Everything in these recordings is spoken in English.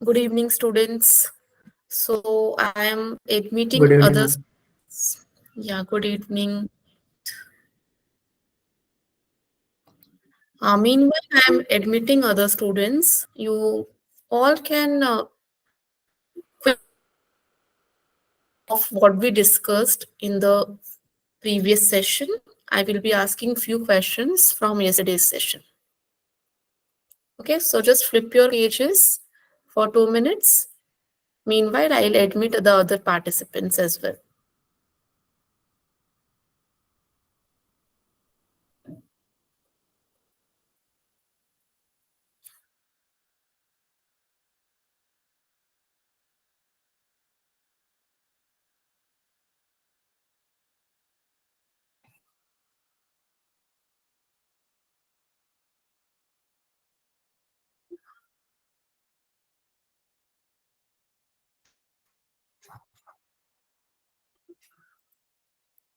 Good evening, students. So I am admitting Good evening, others. ma'am. Yeah, good evening. Meanwhile, I am admitting other students. You all can of what we discussed in the previous session. I will be asking few questions from yesterday's session. Okay, so just flip your pages for 2 minutes. Meanwhile, I'll admit the other participants as well.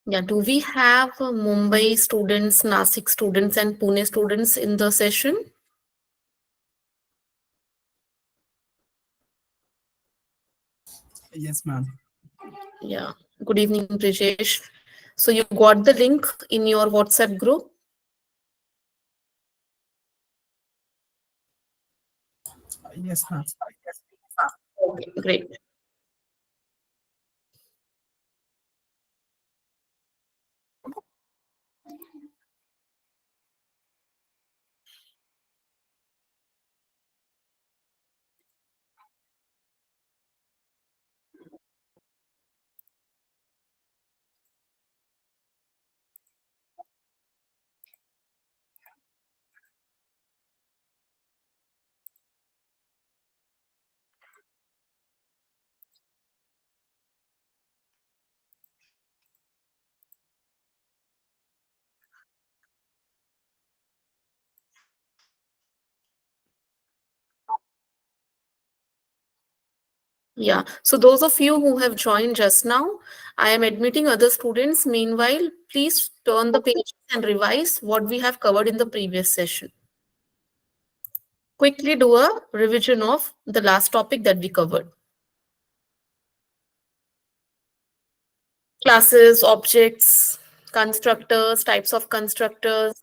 Yeah, do we have Mumbai students, Nasik students, and Pune students in the session? Yes, ma'am. Yeah, good evening, Brijesh. So you got the link in your WhatsApp group? Yes, ma'am. Okay, great. Yeah, so those of you who have joined just now, I am admitting other students. Meanwhile, please turn the page and revise what we have covered in the previous session. Quickly do a revision of the last topic that we covered. Classes, objects, constructors, types of constructors.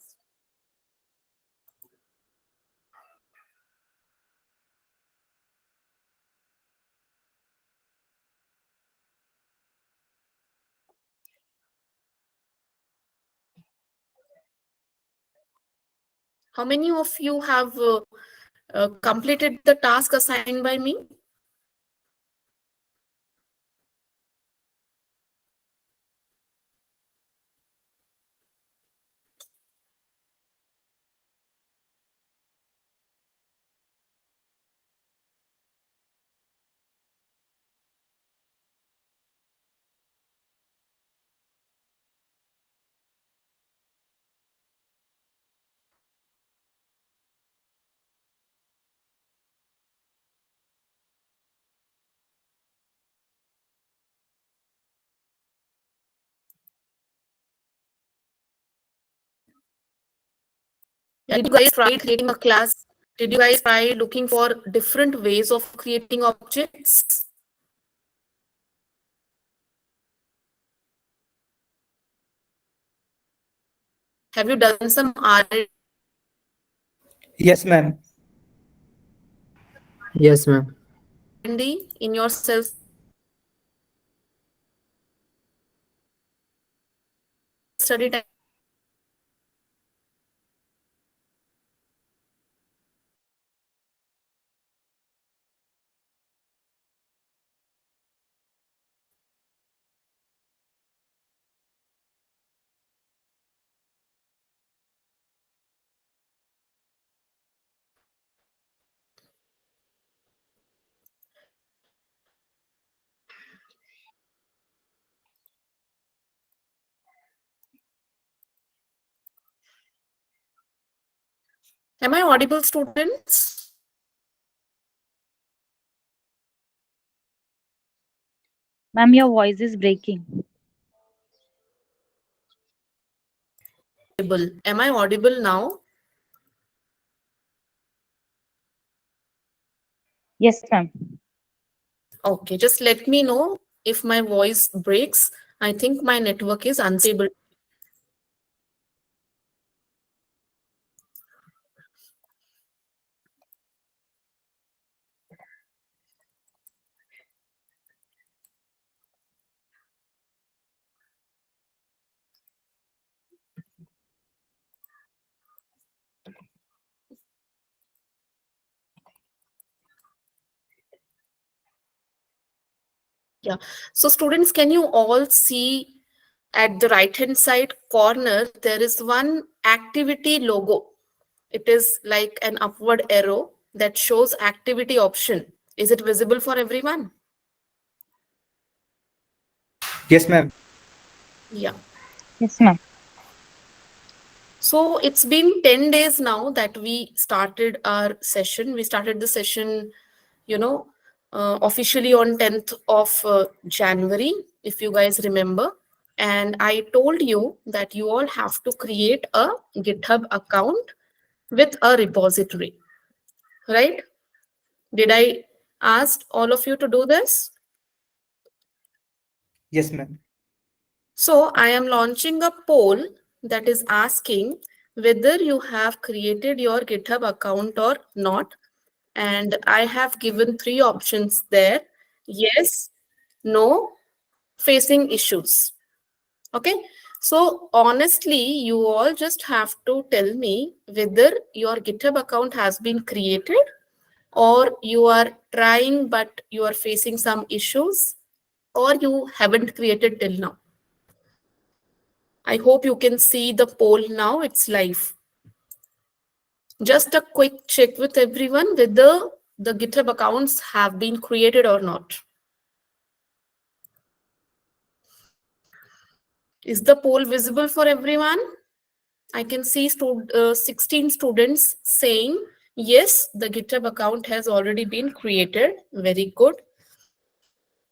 How many of you have completed the task assigned by me? Yeah, did you guys try creating a class? Did you guys try looking for different ways of creating objects? Have you done some Yes, ma'am. Yes, ma'am. R&D in your self-study time? Am I audible, students? Ma'am, your voice is breaking. Am I audible now? Yes, ma'am. Okay, just let me know if my voice breaks. I think my network is unstable. Yeah. So students, can you all see at the right hand side corner, there is one activity logo. It is like an upward arrow that shows activity option. Is it visible for everyone? Yes, ma'am. Yeah. Yes, ma'am. So it's been 10 days now that we started our session. We started the session, you know, officially on 10th of January, if you guys remember. And I told you that you all have to create a GitHub account with a repository, right? Did I ask all of you to do this? Yes, ma'am. So I am launching a poll that is asking whether you have created your GitHub account or not. And I have given three options there: yes, no, facing issues. Okay. So honestly, you all just have to tell me whether your GitHub account has been created or you are trying but you are facing some issues or you haven't created till now. I hope you can see the poll now. It's live. Just a quick check with everyone whether the GitHub accounts have been created or not. Is the poll visible for everyone? I can see 16 students saying, yes, the GitHub account has already been created. Very good.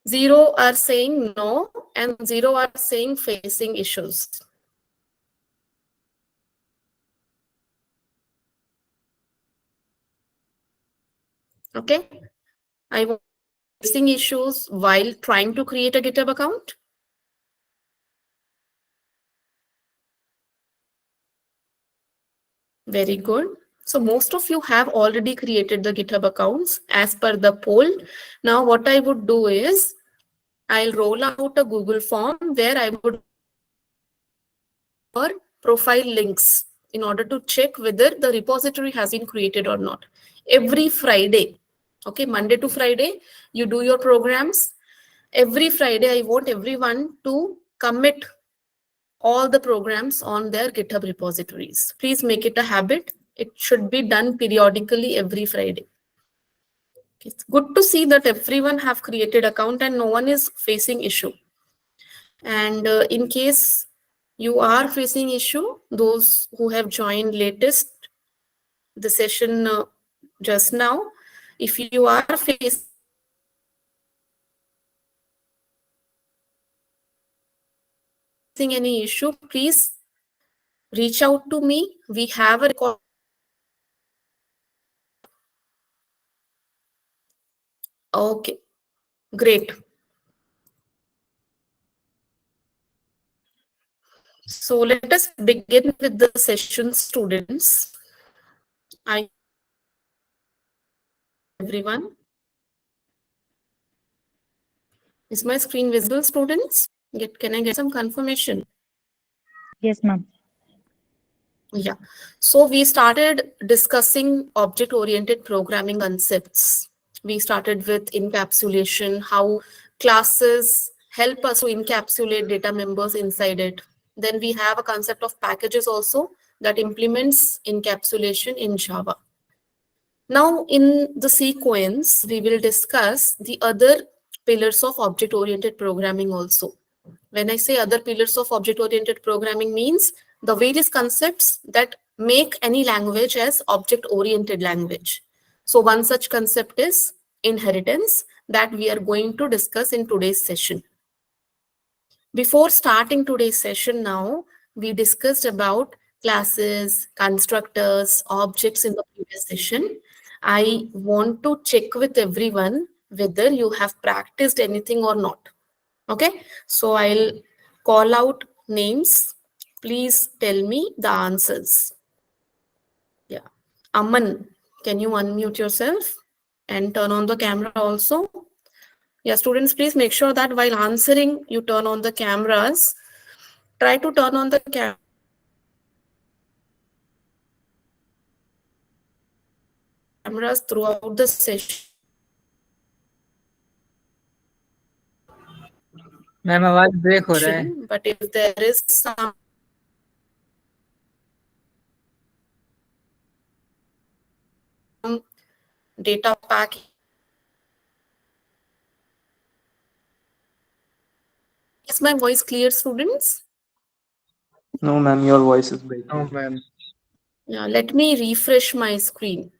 0 are saying no, and 0 are saying facing issues. Okay. I want facing issues while trying to create a GitHub account. Very good. So most of you have already created the GitHub accounts as per the poll. Now what I would do is I'll roll out a Google form where I would your profile links in order to check whether the repository has been created or not. Every Friday, okay, Monday to Friday, you do your programs. Every Friday, I want everyone to commit all the programs on their GitHub repositories. Please make it a habit. It should be done periodically every Friday. It's good to see that everyone have created account and no one is facing issue. And in case you are facing issue, those who have joined latest the session just now, if you are facing any issue, please reach out to me. We have a record. Okay, great. So let us begin with the session, students. I everyone. Is my screen visible, students? Can I get some confirmation? Yes, ma'am. Yeah. So we started discussing object-oriented programming concepts. We started with encapsulation, how classes help us to encapsulate data members inside it. Then we have a concept of packages also that implements encapsulation in Java. Now, in the sequence, we will discuss the other pillars of object-oriented programming also. When I say other pillars of object-oriented programming means the various concepts that make any language as object-oriented language. So one such concept is inheritance that we are going to discuss in today's session. Before starting today's session now, we discussed about classes, constructors, objects in the previous session. I want to check with everyone whether you have practiced anything or not. Okay, so I'll call out names. Please tell me the answers. Yeah. Aman, can you unmute yourself and turn on the camera also? Yeah, students, please make sure that while answering, you turn on the cameras. Try to turn on the cameras throughout the session. Ma'am आवाज break हो रहा है But if there is some data pack, is my voice clear, students? No, ma'am, your voice is breaking. No ma'am Yeah, let me refresh my screen.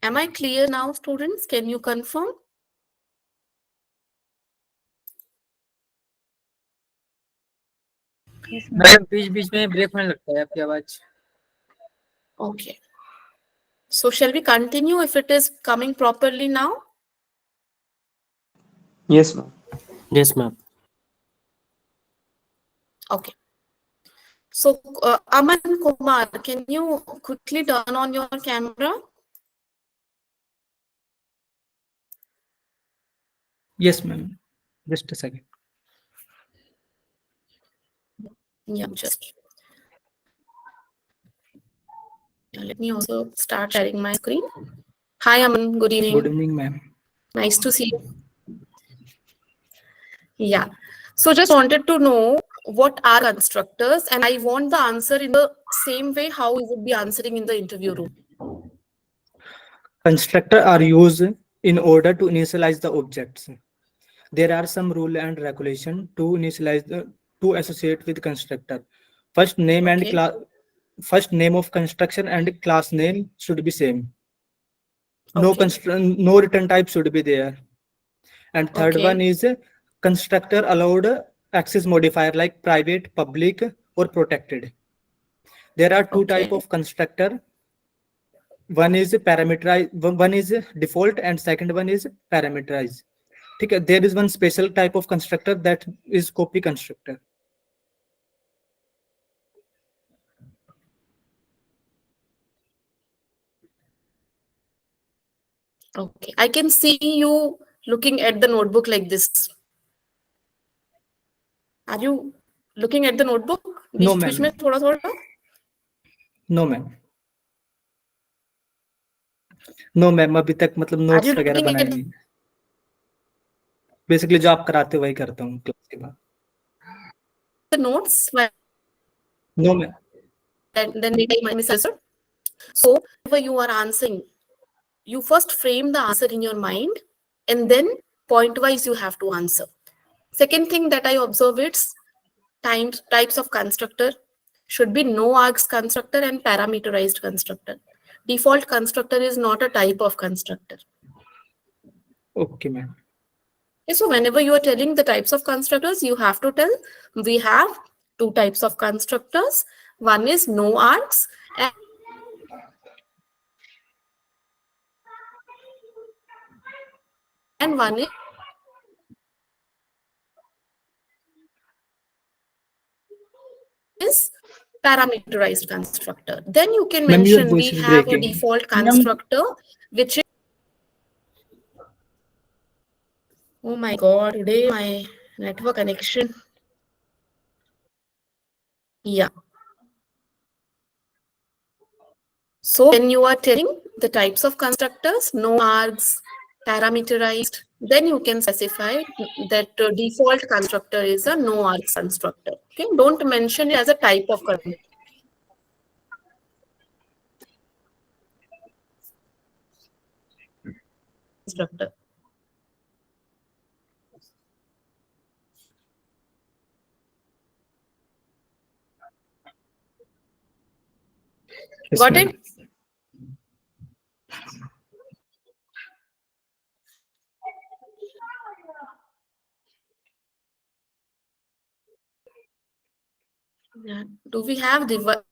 Am I clear now, students? Can you confirm? Yes, ma'am. Ma'am बीच बीच में break होने लगता है आपकी आवाज Okay. So shall we continue if it is coming properly now? Yes, ma'am. Yes, ma'am. Okay. So Aman Kumar, can you quickly turn on your camera? Yes ma'am just a second Yeah, just. Yeah, let me also start sharing my screen. Hi, Aman. Good evening. Good evening ma'am Nice to see you. Yeah. So just wanted to know what are constructors, and I want the answer in the same way how you would be answering in the interview room. constructor are used in order to initialize the objects. There are some rule and regulation to initialize the to associate with constructor. First name and Okay. class, first name of construction and class name should be same. No Okay. no return type should be there. And third Okay. one is constructor allowed access modifier like private, public, or protected. There are two Okay. type of constructor. One is parameterized, one is default, and second one is parameterized. ठीक है, there is one special type of constructor that is copy constructor. Okay. I can see you looking at the notebook like this. Are you looking at the notebook? No, beach beach ma'am. में थोड़ा थोड़ा? No ma'am. No ma'am, अभी तक मतलब Are notes you वगैरह looking बनाए at नहीं. Basically जो आप कराते हो वही करता हूँ क्लास के बाद. the notes? No ma'am. Then maybe I misunderstood. So whenever you are answering, you first frame the answer in your mind, and then point wise you have to answer. Second thing that I observe is types of constructor should be no args constructor and parameterized constructor. Default constructor is not a type of constructor. Okay ma'am. Okay, so whenever you are telling the types of constructors, you have to tell we have two types of constructors. One is no args and one is parameterized constructor. Then you can Ma'am, your mention we voice is have a breaking. default constructor, which is, oh my God, today my network connection. Yeah. So when you are telling the types of constructors, no args, parameterized, then you can specify that default constructor is a no args constructor. Okay, don't mention it as a type of constructor. Yes, Got ma'am. it? Yeah. Do we have the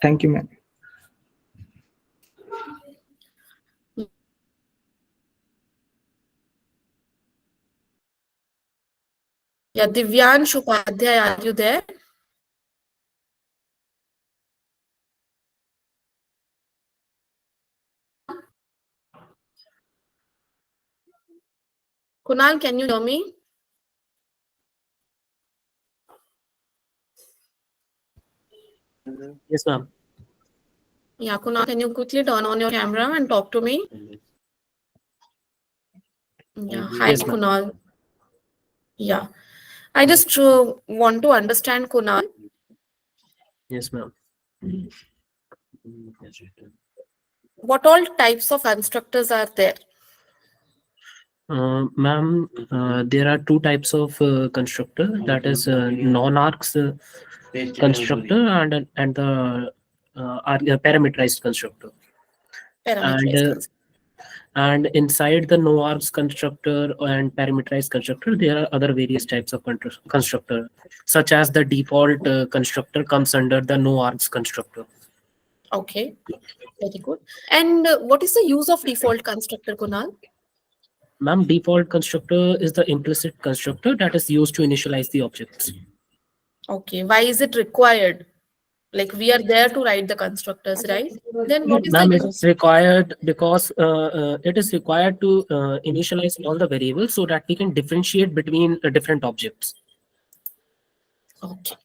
Thank you, ma'am. yeah, Divyansh Upadhyay, are you there? Kunal, can you hear me? Yes, ma'am. Yeah, Kunal, can you quickly turn on your camera and talk to me? Yeah, hi, Yes, ma'am. Kunal. Yeah, I just want to understand, Kunal, Yes, ma'am. what all types of constructors are there? Ma'am, there are two types of constructor. That is non-arcs constructor and the parameterized constructor. Parameterized And constructor. and inside the no-arcs constructor and parameterized constructor, there are other various types of constructor, such as the default constructor comes under the no-arcs constructor. Okay, very good. And what is the use of default constructor, Kunal? Ma'am, default constructor is the implicit constructor that is used to initialize the objects. Okay, why is it required? Like we are there to write the constructors, right? Then what is the Ma'am, it use? is required because it is required to initialize all the variables so that we can differentiate between different objects. Okay.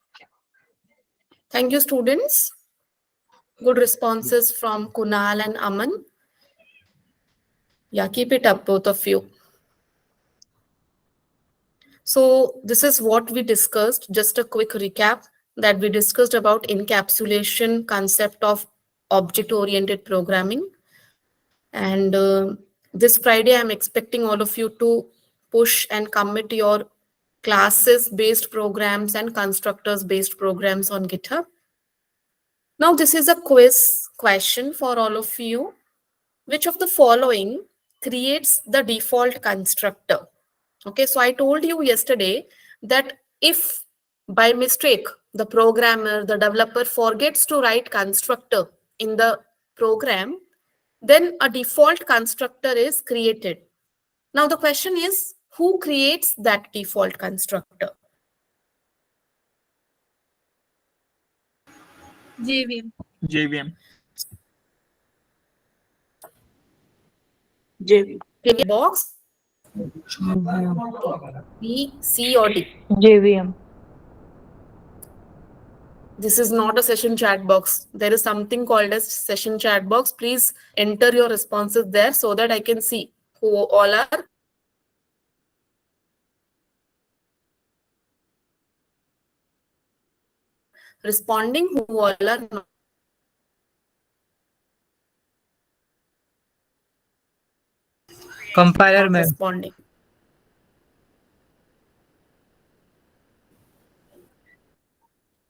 Thank you, students. Good responses from Kunal and Aman. Yeah, keep it up, both of you. So this is what we discussed. Just a quick recap that we discussed about encapsulation concept of object-oriented programming. And this Friday, I'm expecting all of you to push and commit your classes-based programs and constructors-based programs on GitHub. Now, this is a quiz question for all of you. Which of the following creates the default constructor? Okay, so I told you yesterday that if by mistake the programmer, the developer forgets to write constructor in the program, then a default constructor is created. Now the question is, who creates that default constructor? JVM. JVM. JVM box, B, C, or D? JVM. This is not a session chat box. There is something called as session chat box. Please enter your responses there so that I can see who all are responding, who all are not Compiler, ma'am. responding.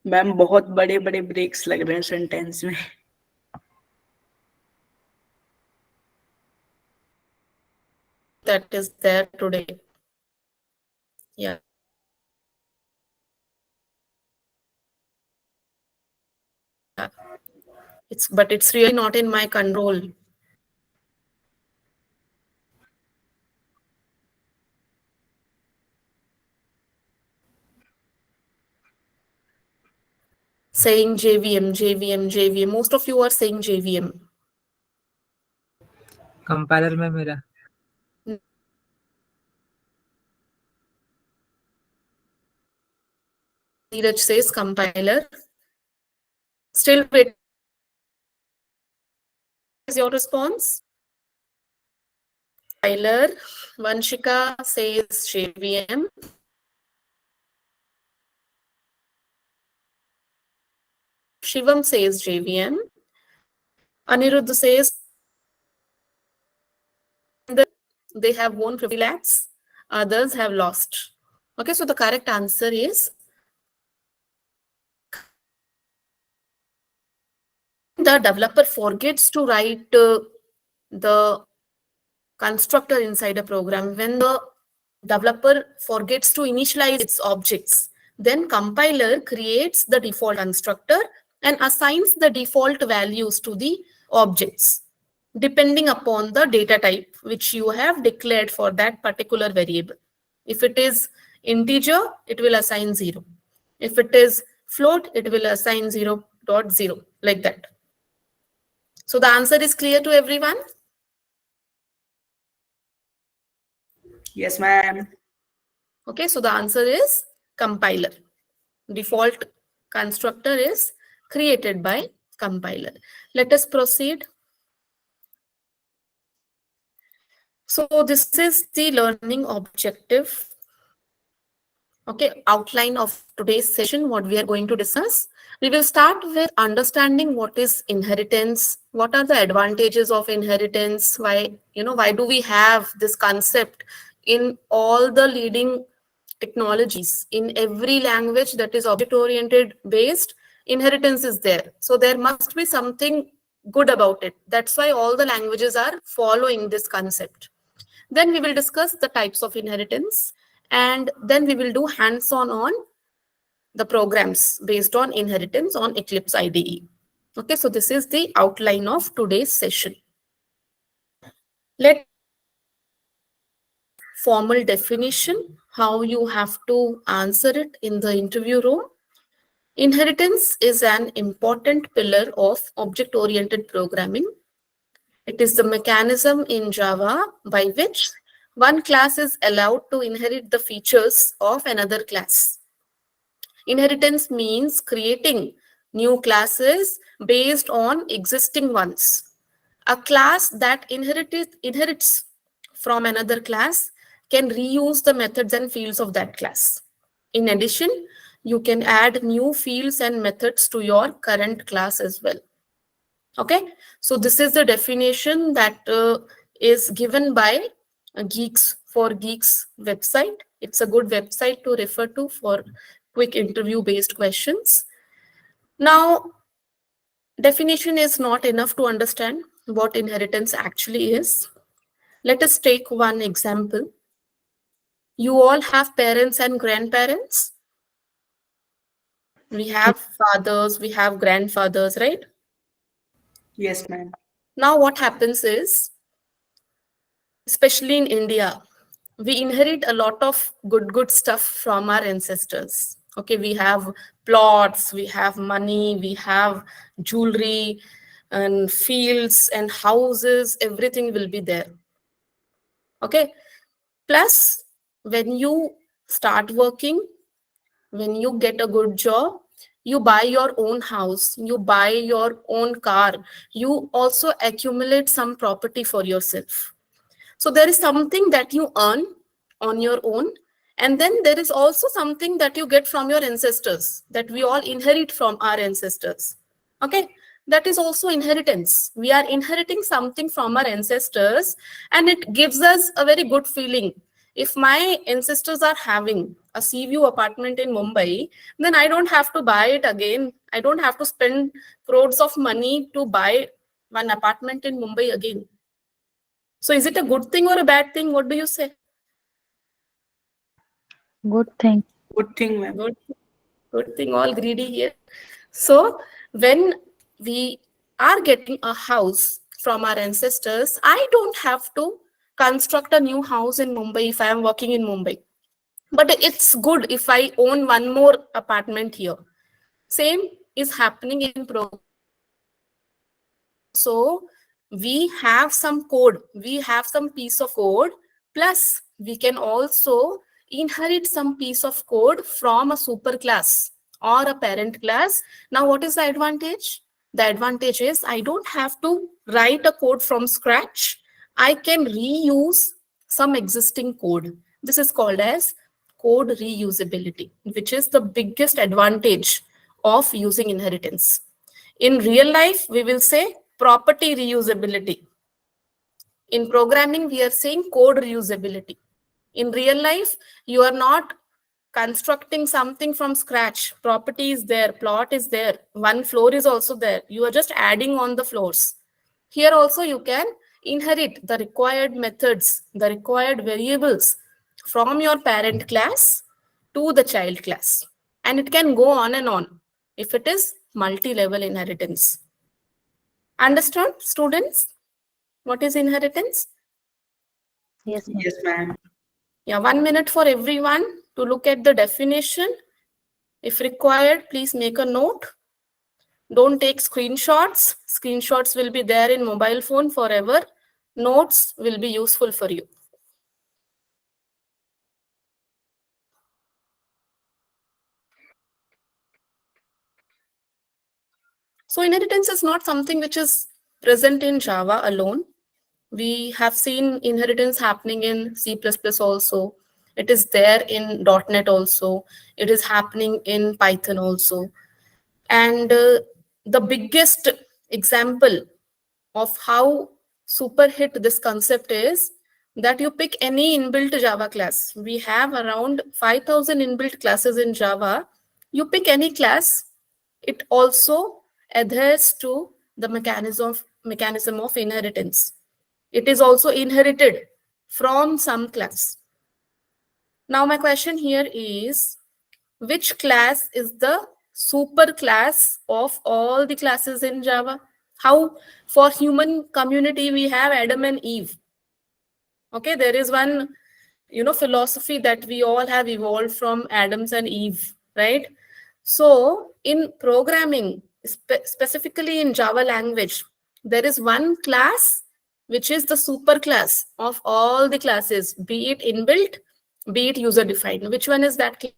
Ma'am बहुत बड़े बड़े breaks लग रहे हैं sentence में. That is there today. Yeah. But it's really not in my control. Saying JVM, JVM, JVM. Most of you are saying JVM. Compiler में मेरा. Dheeraj says compiler. Still wait. Is your response? Compiler. Vanshika says JVM. Shivam says JVM. Anirudh says they have won 50 lakhs, others have lost. Okay, so the correct answer is the developer forgets to write the constructor inside a program. When the developer forgets to initialize its objects, then compiler creates the default constructor and assigns the default values to the objects depending upon the data type which you have declared for that particular variable. If it is integer, it will assign 0. If it is float, it will assign 0.0, like that. So the answer is clear to everyone? Yes, ma'am. Okay, so the answer is compiler. Default constructor is created by compiler. Let us proceed. So this is the learning objective. Okay, outline of today's session, what we are going to discuss. We will start with understanding what is inheritance, what are the advantages of inheritance, why do we have this concept in all the leading technologies, in every language that is object oriented based, inheritance is there. So there must be something good about it. That's why all the languages are following this concept. Then we will discuss the types of inheritance, and then we will do hands-on on the programs based on inheritance on Eclipse IDE. Okay, so this is the outline of today's session. Let formal definition, how you have to answer it in the interview room. Inheritance is an important pillar of object-oriented programming. It is the mechanism in Java by which one class is allowed to inherit the features of another class. Inheritance means creating new classes based on existing ones. A class that inherits from another class can reuse the methods and fields of that class. In addition, you can add new fields and methods to your current class as well. Okay, so this is the definition that is given by Geeks for Geeks website. It's a good website to refer to for quick interview based questions. Now, definition is not enough to understand what inheritance actually is. Let us take one example. You all have parents and grandparents. We have fathers, we have grandfathers, right? Yes, ma'am. Now what happens is, especially in India, we inherit a lot of good stuff from our ancestors. Okay, we have plots, we have money, we have jewelry and fields and houses, everything will be there. Okay, plus when you start working, when you get a good job, you buy your own house, you buy your own car, you also accumulate some property for yourself. So there is something that you earn on your own, and then there is also something that you get from your ancestors, that we all inherit from our ancestors. Okay, that is also inheritance. We are inheriting something from our ancestors, and it gives us a very good feeling. If my ancestors are having a sea view apartment in Mumbai, then I don't have to buy it again. I don't have to spend crores of money to buy one apartment in Mumbai again. So is it a good thing or a bad thing? What do you say? Good thing. Good thing, ma'am. Good thing, all greedy here. So when we are getting a house from our ancestors, I don't have to construct a new house in Mumbai if I am working in Mumbai. But it's good if I own one more apartment here. Same is happening in program. So we have some code, we have some piece of code, plus we can also inherit some piece of code from a super class. or a parent class. Now, what is the advantage? The advantage is I don't have to write a code from scratch. I can reuse some existing code. This is called as code reusability, which is the biggest advantage of using inheritance. In real life, we will say property reusability. In programming, we are saying code reusability. In real life, you are not constructing something from scratch. Property is there, plot is there, one floor is also there. You are just adding on the floors. Here also you can inherit the required methods, the required variables from your parent class to the child class. And it can go on and on if it is multi-level inheritance. Understood, students? What is inheritance? Yes, ma'am. Yes, ma'am. Yeah, 1 minute for everyone to look at the definition. If required, please make a note. Don't take screenshots. Screenshots will be there in mobile phone forever. Notes will be useful for you. So inheritance is not something which is present in Java alone. We have seen inheritance happening in C++ also. It is there in .NET also. It is happening in Python also. And the biggest example of how super hit this concept is that you pick any inbuilt Java class. We have around 5,000 inbuilt classes in Java. You pick any class, it also adheres to the mechanism of inheritance. It is also inherited from some class. Now my question here is, which class is the super class of all the classes in Java? How for human community we have Adam and Eve. Okay, there is one, philosophy that we all have evolved from Adams and Eve, right? So in programming, specifically in Java language, there is one class which is the super class of all the classes, be it inbuilt, be it user defined. Which one is that class?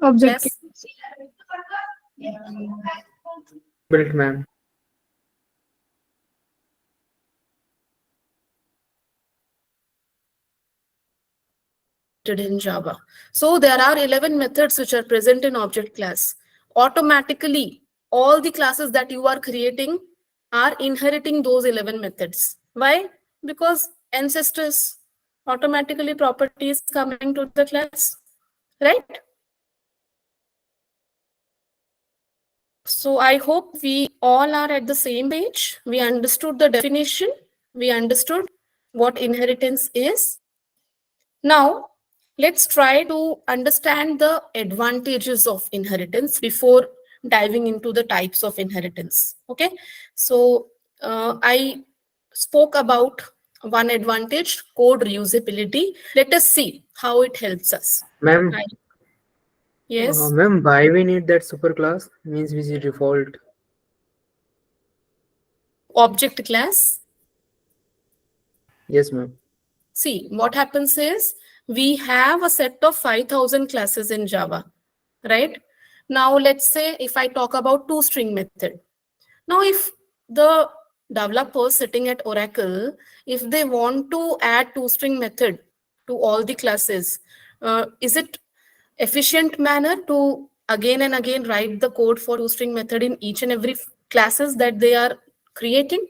Object. Built, ma'am. In Java. So there are 11 methods which are present in object class. Automatically, all the classes that you are creating are inheriting those 11 methods. Why? Because ancestors, automatically property is coming to the class, right? So I hope we all are at the same page. We understood the definition. We understood what inheritance is. Now, let's try to understand the advantages of inheritance before diving into the types of inheritance. Okay, so I spoke about one advantage, code reusability. Let us see how it helps us. Ma'am, Right. Yes, ma'am, why we need that super class? Means which is default. object class. Yes, ma'am. See, what happens is we have a set of 5,000 classes in Java, right? Now, let's say if I talk about toString method. Now, if the developers sitting at Oracle, if they want to add toString method to all the classes, is it efficient manner to again and again write the code for toString method in each and every classes that they are creating?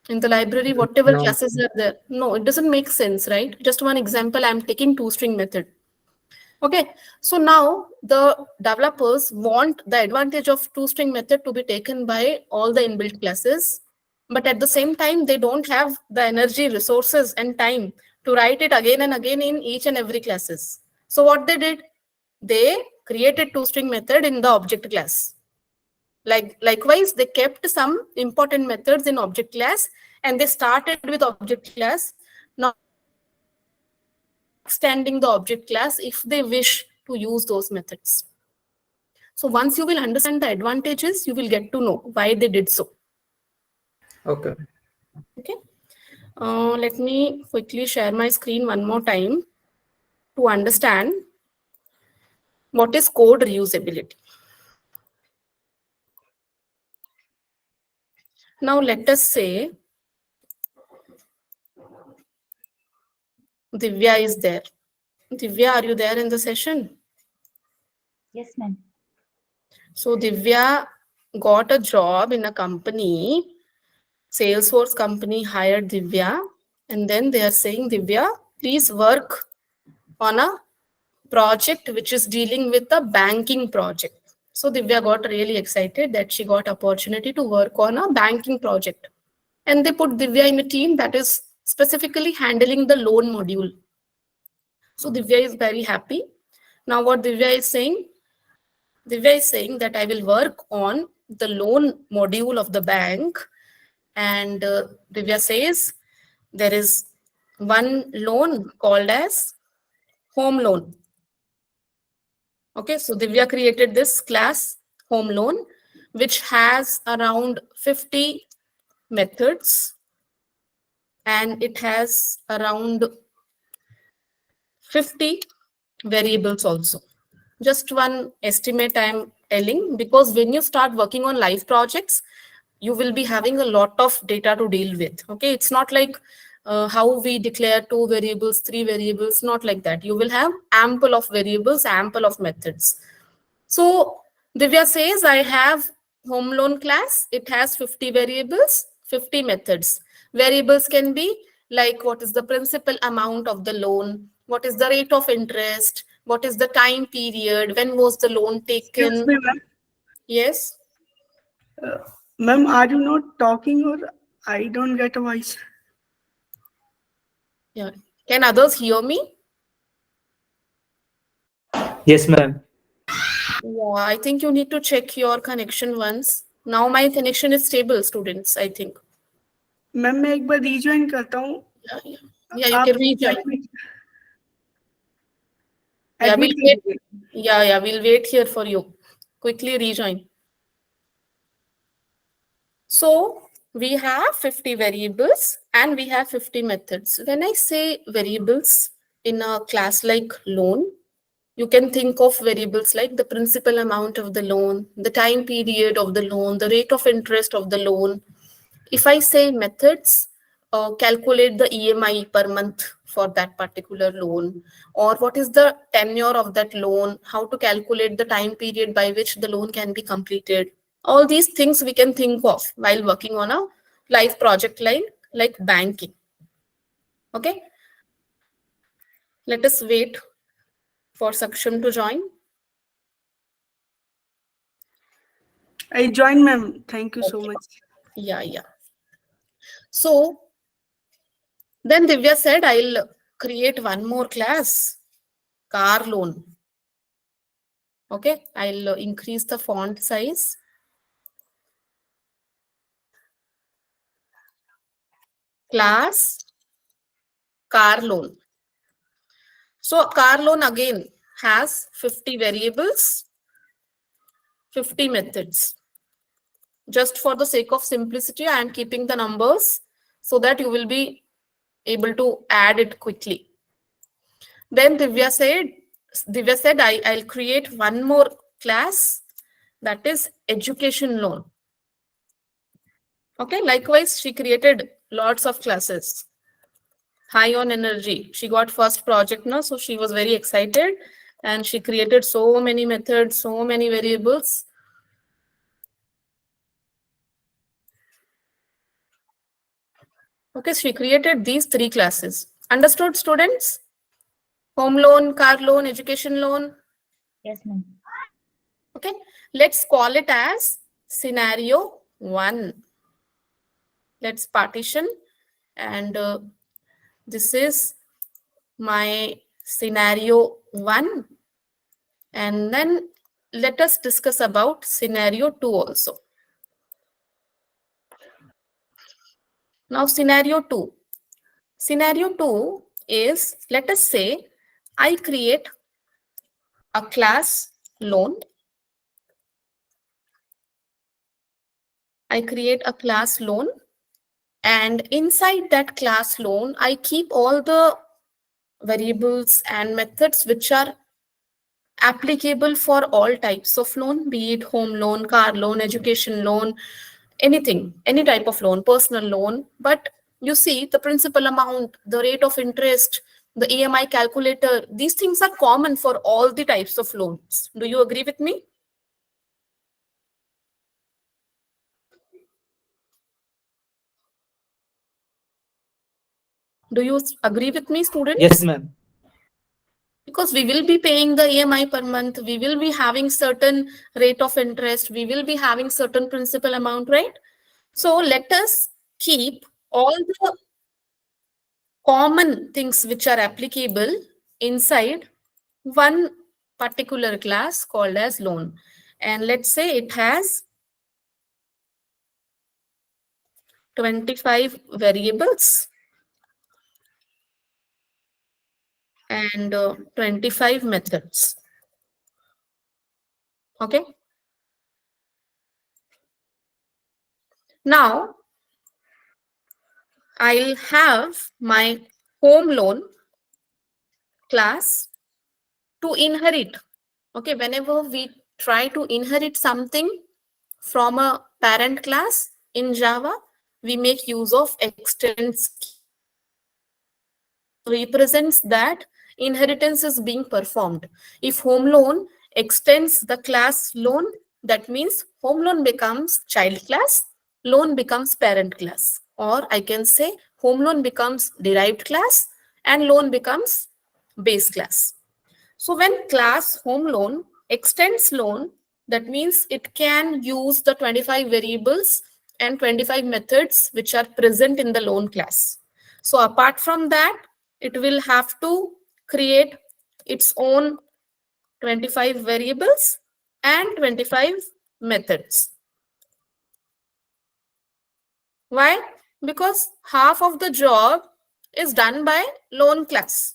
In the library, whatever No. classes are there. No, it doesn't make sense, right? Just one example, I'm taking toString method. Okay, so now the developers want the advantage of toString method to be taken by all the inbuilt classes, but at the same time, they don't have the energy, resources, and time to write it again and again in each and every classes. So what they did, they created toString method in the object class. Likewise, they kept some important methods in object class and they started with object class. Now extending the object class if they wish to use those methods. So once you will understand the advantages, you will get to know why they did so. Okay. Okay. Let me quickly share my screen one more time to understand what is code reusability. Now let us say Divya is there. Divya, are you there in the session? Yes, ma'am. So Divya got a job in a company. Salesforce company hired Divya, and then they are saying, Divya, please work on a project which is dealing with the banking project. So Divya got really excited that she got opportunity to work on a banking project. And they put Divya in a team that is specifically handling the loan module. So Divya is very happy. Now what Divya is saying? Divya is saying that I will work on the loan module of the bank. And Divya says there is one loan called as home loan. Okay, so Divya created this class home loan, which has around 50 methods and it has around 50 variables also. Just one estimate I'm telling, because when you start working on live projects, you will be having a lot of data to deal with. Okay, it's not like how we declare 2 variables, 3 variables, not like that. You will have ample of variables, ample of methods. So Divya says, I have home loan class. It has 50 variables, 50 methods. Variables can be like what is the principal amount of the loan, what is the rate of interest, what is the time period, when was the loan Excuse taken. me, ma'am. Yes. Ma'am, are you not talking or I don't get a voice? Yeah. Can others hear me? Yes, ma'am. Yeah, I think you need to check your connection once. Now my connection is stable, students, I think. Ma'am मैं एक बार rejoin करता हूँ. Yeah, yeah. Yeah, you आप can rejoin. Yeah, admit we'll कर wait. दीजिए. Yeah, we'll wait here for you. Quickly rejoin. So we have 50 variables and we have 50 methods. When I say variables in a class like loan, you can think of variables like the principal amount of the loan, the time period of the loan, the rate of interest of the loan. If I say methods, calculate the EMI per month for that particular loan, or what is the tenure of that loan, how to calculate the time period by which the loan can be completed. All these things we can think of while working on a live project line like banking. Okay, let us wait for Saksham to join. I join, ma'am. Thank you so much. Yeah. So then Divya said, I'll create one more class, car loan. Okay, I'll increase the font size. Class car loan. So car loan again has 50 variables, 50 methods. Just for the sake of simplicity, I am keeping the numbers so that you will be able to add it quickly. Then Divya said, I'll create one more class, that is education loan. Okay, likewise, she created lots of classes. High on energy. She got first project now, so she was very excited and she created so many methods, so many variables. Okay, she created these 3 classes. Understood, students? Home loan, car loan, education loan. Yes, ma'am. Okay, let's call it as scenario 1. Let's partition, and this is my scenario 1, and then let us discuss about scenario 2 also. Now scenario 2. Scenario 2 is, let us say I create a class loan. I create a class loan And inside that class loan, I keep all the variables and methods which are applicable for all types of loan, be it home loan, car loan, education loan, anything, any type of loan, personal loan. But you see, the principal amount, the rate of interest, the EMI calculator, these things are common for all the types of loans. Do you agree with me? Do you agree with me, students? Yes, ma'am. Because we will be paying the EMI per month, we will be having certain rate of interest, we will be having certain principal amount, right? So let us keep all the common things which are applicable inside one particular class called as loan. And let's say it has 25 variables and 25 methods. Okay. Now, I'll have my home loan class to inherit. Okay, whenever we try to inherit something from a parent class in Java, we make use of extends represents that inheritance is being performed. If home loan extends the class loan, that means home loan becomes child class, loan becomes parent class. Or I can say home loan becomes derived class and loan becomes base class. So when class home loan extends loan, that means it can use the 25 variables and 25 methods which are present in the loan class. So apart from that, it will have to create its own 25 variables and 25 methods. Why? Because half of the job is done by loan class.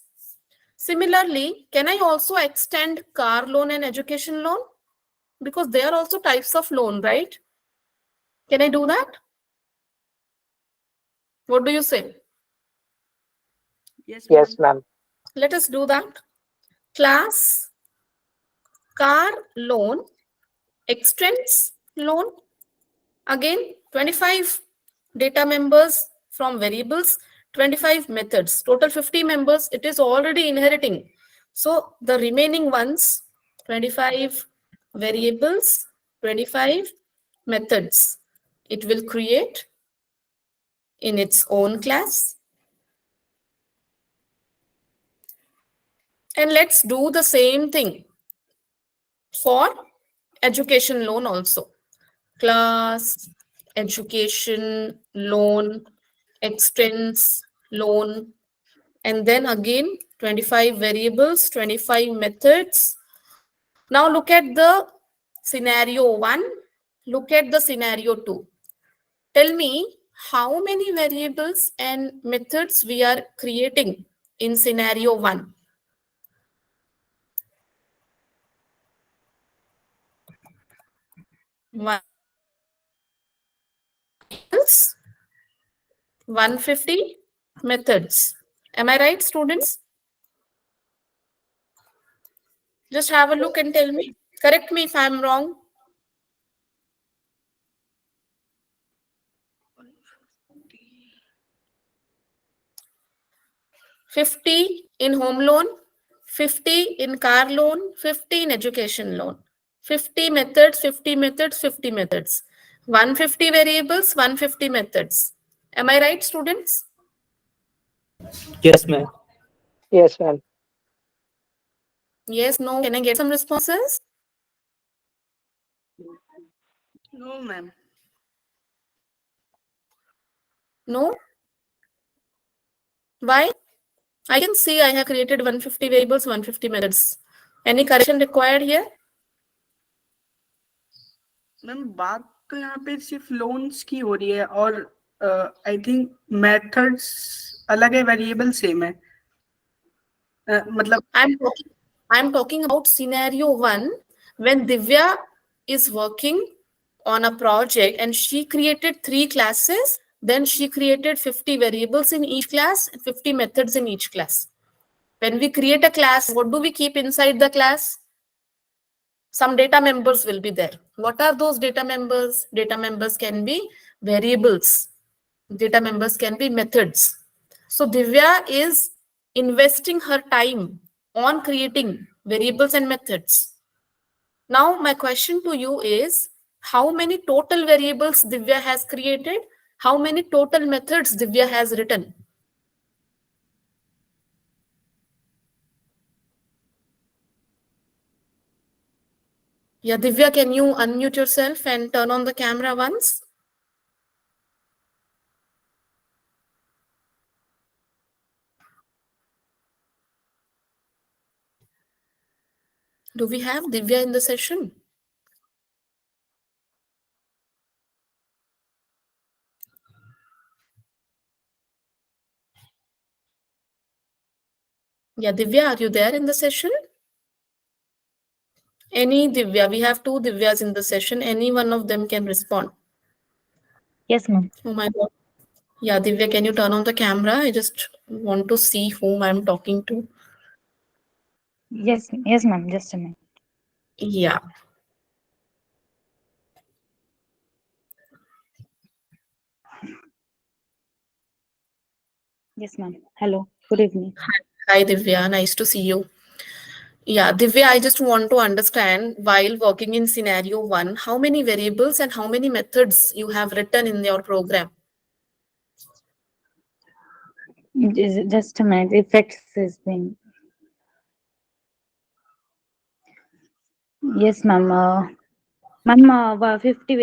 Similarly, can I also extend car loan and education loan? Because they are also types of loan, right? Can I do that? What do you say? Yes, Yes, ma'am. ma'am. Let us do that. Class car loan extends loan. Again, 25 data members from variables, 25 methods, total 50 members, it is already inheriting. So the remaining ones, 25 variables, 25 methods, it will create in its own class. And let's do the same thing for education loan also. Class, education, loan, extends, loan, and then again 25 variables, 25 methods. Now look at the scenario 1, look at the scenario 2. Tell me how many variables and methods we are creating in scenario 1. One 150 methods. Am I right, students? Just have a look and tell me. Correct me if I'm wrong. 50 in home loan, 50 in car loan, 50 in education loan. 50 methods, 50 methods, 50 methods. 150 variables, 150 methods. Am I right, students? Yes, ma'am. Yes, ma'am. Yes, no. Can I get some responses? No, ma'am. No? Why? I can see I have created 150 variables, 150 methods. Any correction required here? Ma'am बात तो यहाँ पे सिर्फ loans की हो रही है और आई थिंक मेथड्स अलग है, वेरिएबल सेम है। मतलब I'm talking about scenario 1 when Divya is working on a project and she created 3 classes Then she created 50 variables in each class and 50 methods in each class. When we create a class, what do we keep inside the class? Some data members will be there. What are those data members? Data members can be variables. Data members can be methods. So Divya is investing her time on creating variables and methods. Now my question to you is, how many total variables Divya has created? How many total methods Divya has written? Yeah, Divya, can you unmute yourself and turn on the camera once? Do we have Divya in the session? Yeah, Divya, are you there in the session? Any Divya? We have two Divyas in the session. Any one of them can respond. Yes, ma'am. Oh my God. Yeah, Divya, can you turn on the camera? I just want to see whom I'm talking to. Yes, ma'am. Just a minute. Yeah. Yes, ma'am. Hello. Good evening. Hi, Divya. Nice to see you. Yeah, Divya, I just want to understand while working in scenario one, how many variables and how many methods you have written in your program? Just a minute. Effects has been. Yes, ma'am. Ma'am, 50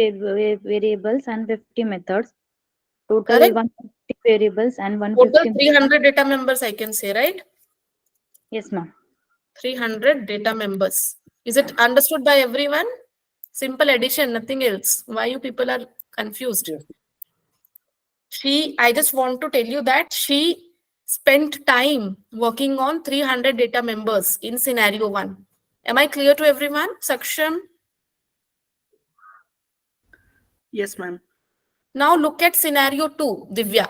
variables and 50 methods. Total Correct? 150 variables and Total 150. 300 data members, I can say, right? Yes, ma'am. 300 data members. Is it understood by everyone? Simple addition, nothing else. Why you people are confused? Yes. I just want to tell you that she spent time working on 300 data members in scenario one. Am I clear to everyone? Saksham? Yes, ma'am. Now look at scenario two, Divya.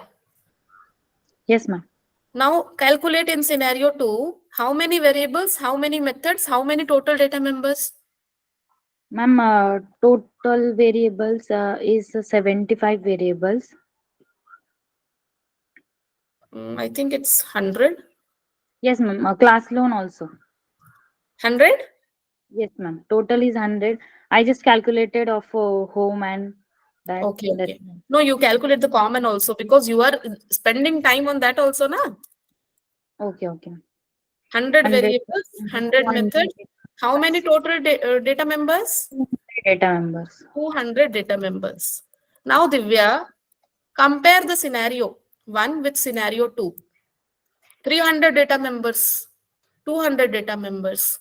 Yes, ma'am. Now calculate in scenario two, how many variables, how many methods, how many total data members? Ma'am, total variables is 75 variables. I think it's 100. Yes, ma'am. Class loan also. 100? Yes, ma'am. Total is 100. I just calculated of home and that. Okay, That. okay. No, you calculate the common also because you are spending time on that also, na? Okay, okay. 100 100 variables, 100 methods. How many total data members? data members. 200 data members. Now, Divya, compare the scenario 1 with scenario 2. 300 data members, 200 data members.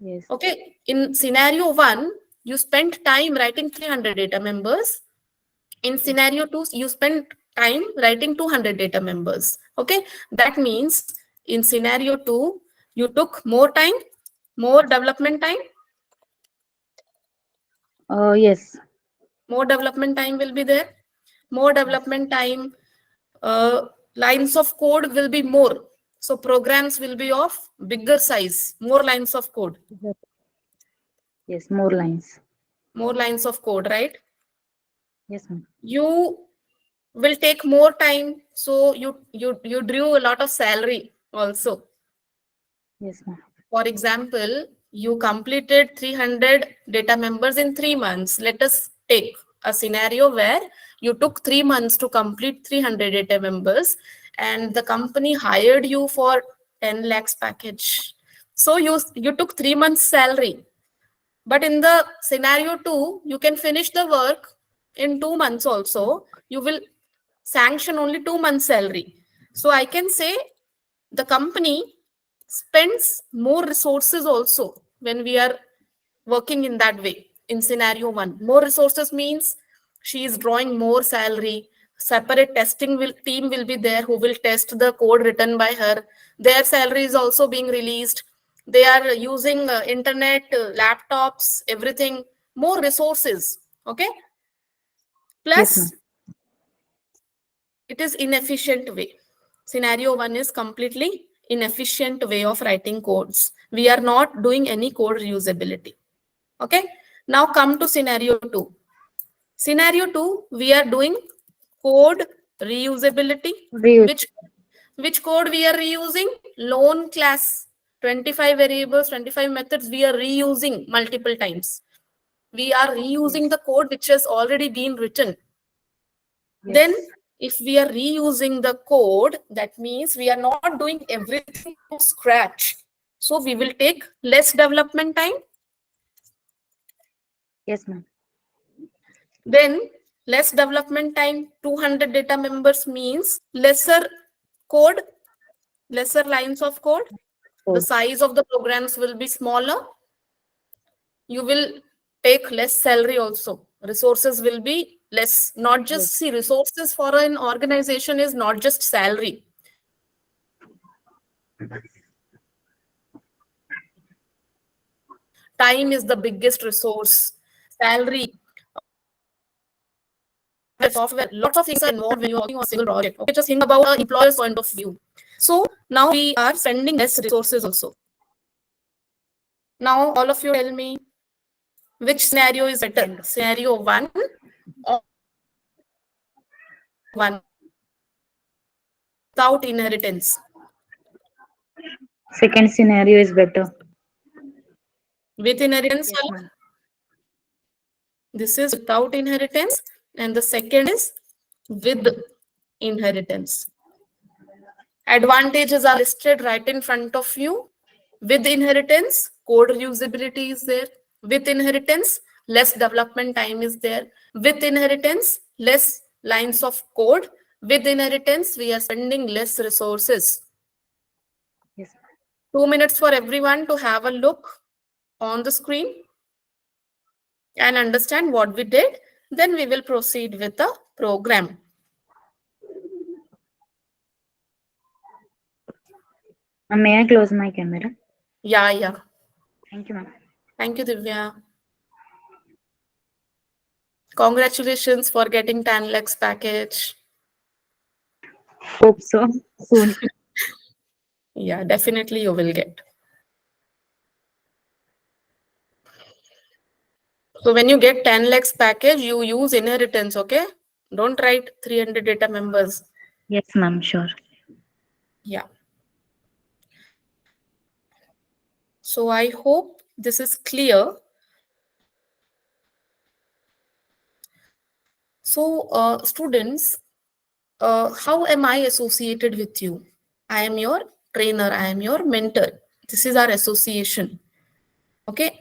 Yes. Okay, in scenario 1, you spent time writing 300 data members. In scenario 2, you spent time writing 200 data members. Okay, that means in scenario 2, you took more time, more development time. Yes. More development time will be there. More development time, lines of code will be more. So programs will be of bigger size, more lines of code. Yes, more lines. More lines of code, right? Yes, ma'am. You will take more time. So you drew a lot of salary also. Yes, ma'am. For example, you completed 300 data members in 3 months. Let us take a scenario where you took 3 months to complete 300 data members and the company hired you for 10 lakhs package. So you took 3 months salary. But in the scenario 2, you can finish the work in 2 months also. You will sanction only 2 months salary. So I can say the company spends more resources also when we are working in that way. In scenario 1, more resources means she is drawing more salary. Separate team will be there who will test the code written by her. Their salary is also being released. They are using internet, laptops, everything, more resources. Okay. Yes, ma'am. Plus it is inefficient way. Scenario 1 is completely inefficient way of writing codes. We are not doing any code reusability. Okay. Now come to scenario 2. Scenario 2, we are doing code reusability. Reuse. Which code we are reusing? Loan class. 25 variables, 25 methods we are reusing multiple times. We are reusing the code which has already been written. Then if we are reusing the code, that means we are not doing everything from scratch. So we will take less development time. Yes, ma'am. Then less development time, 200 data members means lesser code, lesser lines of code. The size of the programs will be smaller. You will take less salary also. Resources will be less. Not just, see, resources for an organization is not just salary. Time is the biggest resource. Salary, software, lots of things are involved when you're working on a single project. Okay, just think about an employer's point of view. So now we are spending less resources also. Now all of you tell me which scenario is better, scenario 1 or 1 without inheritance. Second scenario is better. With inheritance, Yes, ma'am. this is without inheritance, and the second is with inheritance. Advantages are listed right in front of you. With inheritance, code reusability is there. With inheritance, less development time is there. With inheritance, less lines of code. With inheritance, we are spending less resources. Yes. 2 minutes for everyone to have a look on the screen and understand what we did. Then we will proceed with the program. May I close my camera? Yeah. Thank you, ma'am. Thank you, Divya. Congratulations for getting 10 lakhs package. Hope so soon. Yeah, definitely you will get. So when you get 10 lakhs package, you use inheritance, okay? Don't write 300 data members. Yes, ma'am, sure. Yeah. So I hope this is clear. So students, how am I associated with you? I am your trainer, I am your mentor. This is our association. Okay.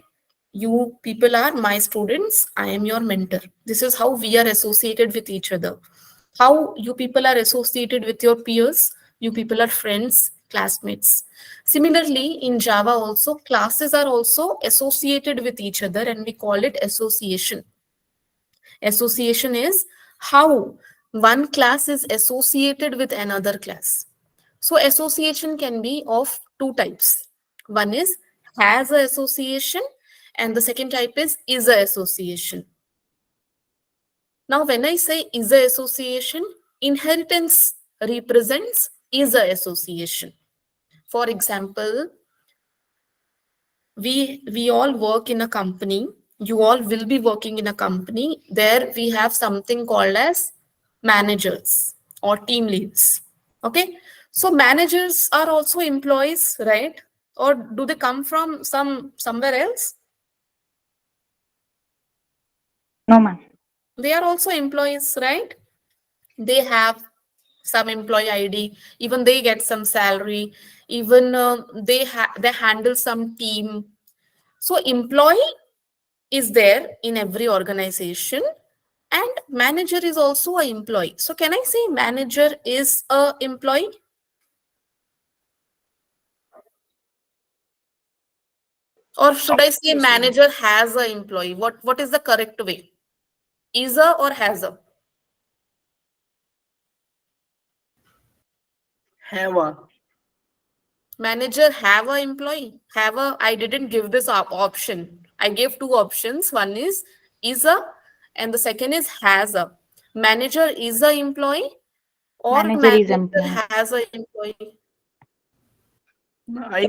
You people are my students, I am your mentor. This is how we are associated with each other. How you people are associated with your peers, you people are friends, classmates. Similarly, in Java also, classes are also associated with each other and we call it association. Association is how one class is associated with another class. So association can be of two types. One is has a association and the second type is a association. Now when I say is a association, inheritance represents is a association. For example, we all work in a company. You all will be working in a company. There we have something called as managers or team leads. Okay. So managers are also employees, right? Or do they come from somewhere else? No, ma'am. They are also employees, right? They have some employee ID, even they get some salary, even they handle some team. So employee is there in every organization and manager is also an employee. So can I say manager is a employee? Or should I say manager has a employee? What is the correct way? Is a or has a? Have a. Manager have a employee? Have a, I didn't give this option. I gave two options. One is a and the second is has a. Manager is a employee or Manager is manager employee. has an employee? I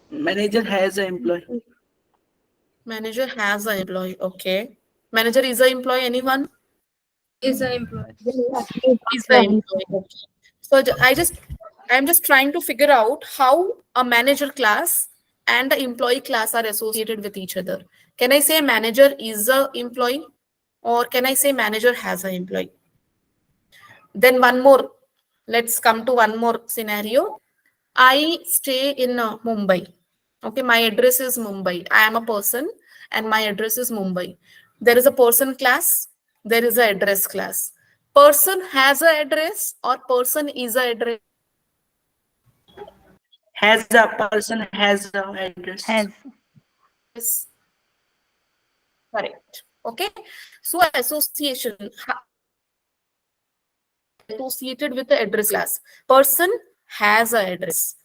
manager has an employee. Manager has an employee. Okay. Manager is an employee. Anyone? Is an employee. Is the employee. Okay. So I'm just trying to figure out how a manager class and the employee class are associated with each other. Can I say manager is a employee, or can I say manager has an employee? Then one more. Let's come to one more scenario. I stay in Mumbai. Okay, my address is Mumbai. I am a person and my address is Mumbai. There is a person class, there is a address class. Person has a address or person is a address? Has a person has a address. Correct. Okay. So association associated with the address class. Person has a address.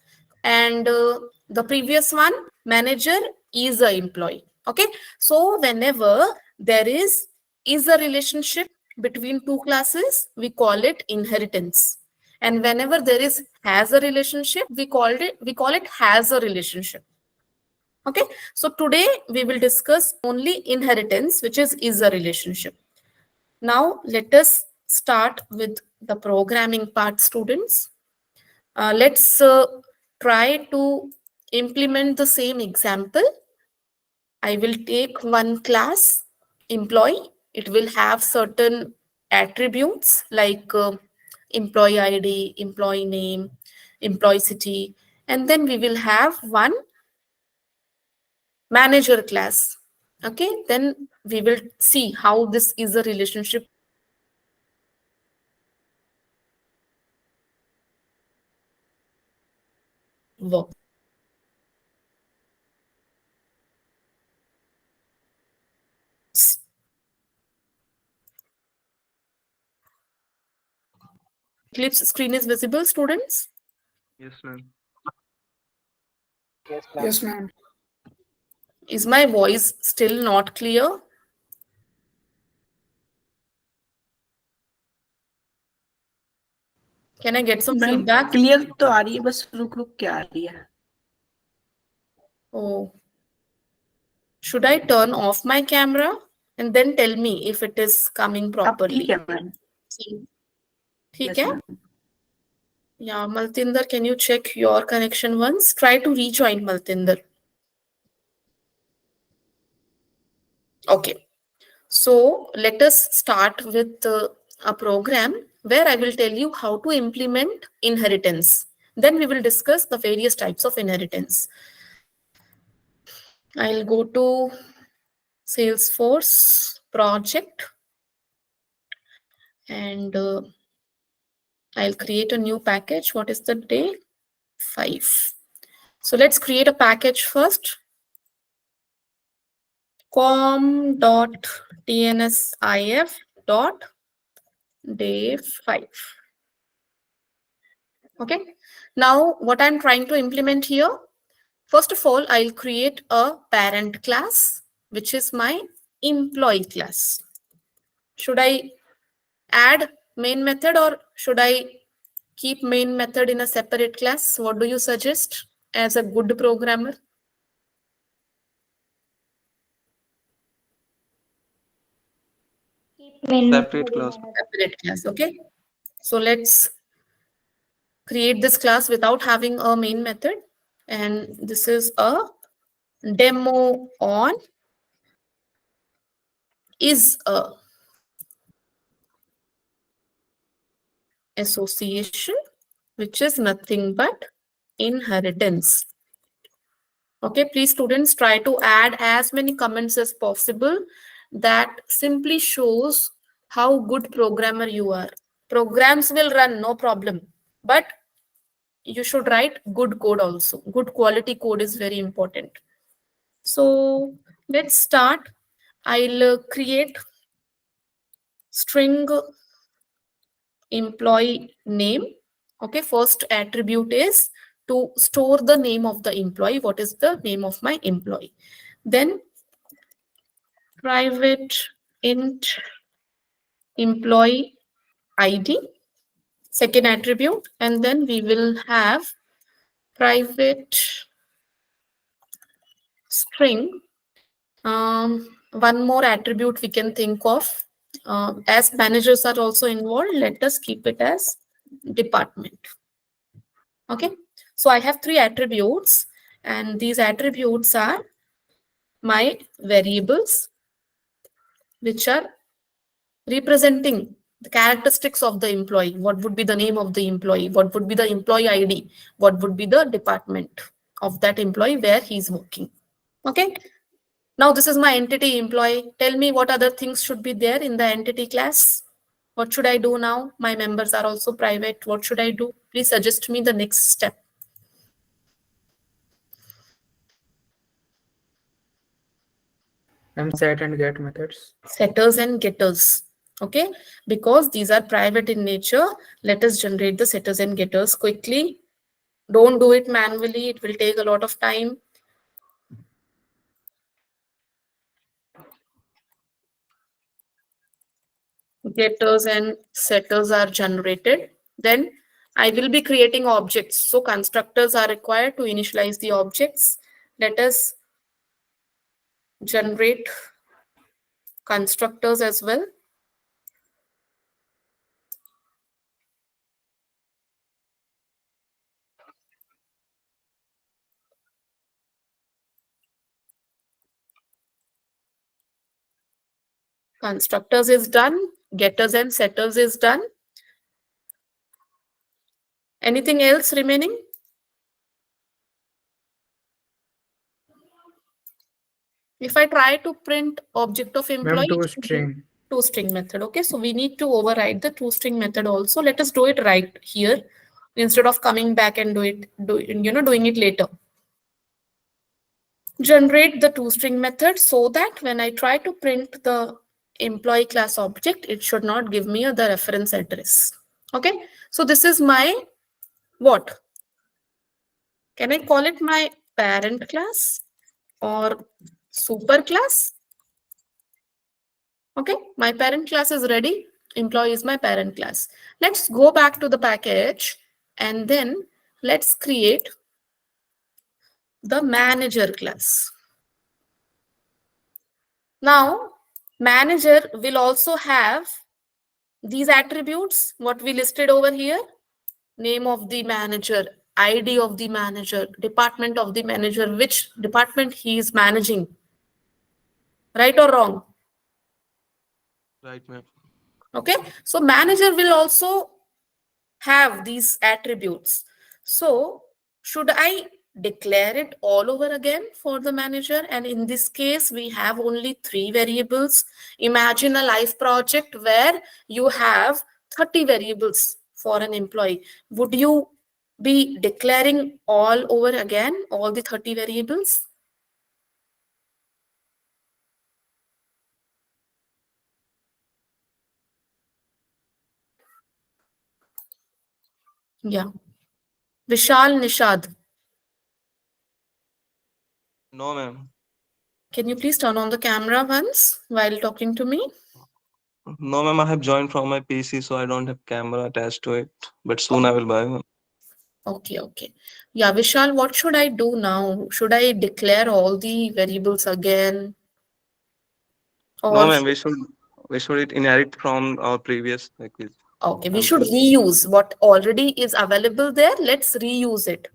And the previous one, manager is a employee. Okay. So whenever there is a relationship between two classes, we call it inheritance. And whenever there is has a relationship, we call it has a relationship. Okay. So today we will discuss only inheritance, which is a relationship. Now let us start with the programming part, students. Let's try to implement the same example. I will take one class, employee. It will have certain attributes like employee ID, employee name, employee city, and then we will have one manager class. Okay, then we will see how this is a relationship works. Eclipse screen is visible, students? Yes, ma'am. Yes, ma'am. Is my voice still not clear? Can I get some ma'am feedback? Clear तो आ रही है, बस रुक रुक के आ रही है. Oh, should I turn off my camera and then tell me if it is coming अब properly? ठीक है मैम. ठीक Yes, है? ma'am. Yeah, Maltinder, can you check your connection once? Try to rejoin, Maltinder. Okay. So let us start with a program where I will tell you how to implement inheritance. Then we will discuss the various types of inheritance. I'll go to Salesforce project and I'll create a new package. What is the day? 5. So let's create a package first. com.tnsif.day5. Okay. Now what I'm trying to implement here, first of all, I'll create a parent class, which is my employee class. Should I add main method or should I keep main method in a separate class? What do you suggest as a good programmer? Separate class. Separate class. Okay. So let's create this class without having a main method. And this is a demo on is a association, which is nothing but inheritance. Okay, please students try to add as many comments as possible. That simply shows how good programmer you are. Programs will run, no problem. But you should write good code also. Good quality code is very important. So let's start. I'll create string employee name. Okay, first attribute is to store the name of the employee. What is the name of my employee? Then private int employee ID, second attribute, and then we will have private string. One more attribute we can think of. As managers are also involved, let us keep it as department. Okay, so I have three attributes, and these attributes are my variables, which are representing the characteristics of the employee. What would be the name of the employee? What would be the employee ID? What would be the department of that employee where he's working? Okay. Now this is my entity employee. Tell me what other things should be there in the entity class. What should I do now? My members are also private. What should I do? Please suggest me the next step. Set and get methods. Setters and getters. Okay, because these are private in nature, let us generate the setters and getters quickly. Don't do it manually, it will take a lot of time. Getters and setters are generated. Then I will be creating objects. So constructors are required to initialize the objects. Let us generate constructors as well. Constructors is done. Getters and setters is done. Anything else remaining? If I try to print object of employee, toString method. Okay, so we need to override the toString method also. Let us do it right here instead of coming back and doing it later. Generate the toString method so that when I try to print the employee class object, it should not give me the reference address. Okay, so this is my what? Can I call it my parent class or super class? Okay, my parent class is ready. Employee is my parent class. Let's go back to the package and then let's create the manager class. Now, manager will also have these attributes, what we listed over here: name of the manager, ID of the manager, department of the manager, which department he is managing. Right or wrong? Right, ma'am. Okay, so manager will also have these attributes. So should I declare it all over again for the manager? And in this case, we have only 3 variables. Imagine a live project where you have 30 variables for an employee. Would you be declaring all over again, all the 30 variables? Yeah. Vishal, Nishad, No, ma'am. can you please turn on the camera once while talking to me? No, ma'am. I have joined from my PC, so I don't have camera attached to it. But soon I will buy one. Okay, okay. Yeah, Vishal, what should I do now? Should I declare all the variables again? No, Or ma'am. We should inherit from our previous okay, we should reuse what already is available there. Let's reuse it.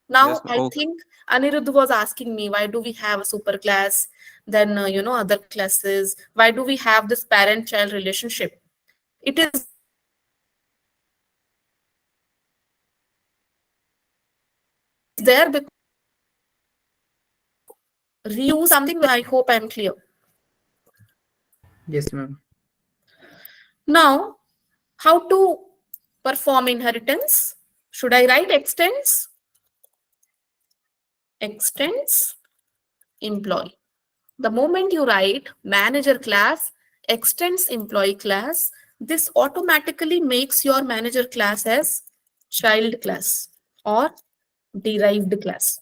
Now, Yes, ma'am. I Okay. think Anirudh was asking me, why do we have a super class, then other classes? Why do we have this parent-child relationship? It is there because reuse something. I hope I'm clear. Yes, ma'am. Now, how to perform inheritance? Should I write extends? Extends employee. The moment you write manager class extends employee class, this automatically makes your manager class as child class or derived class.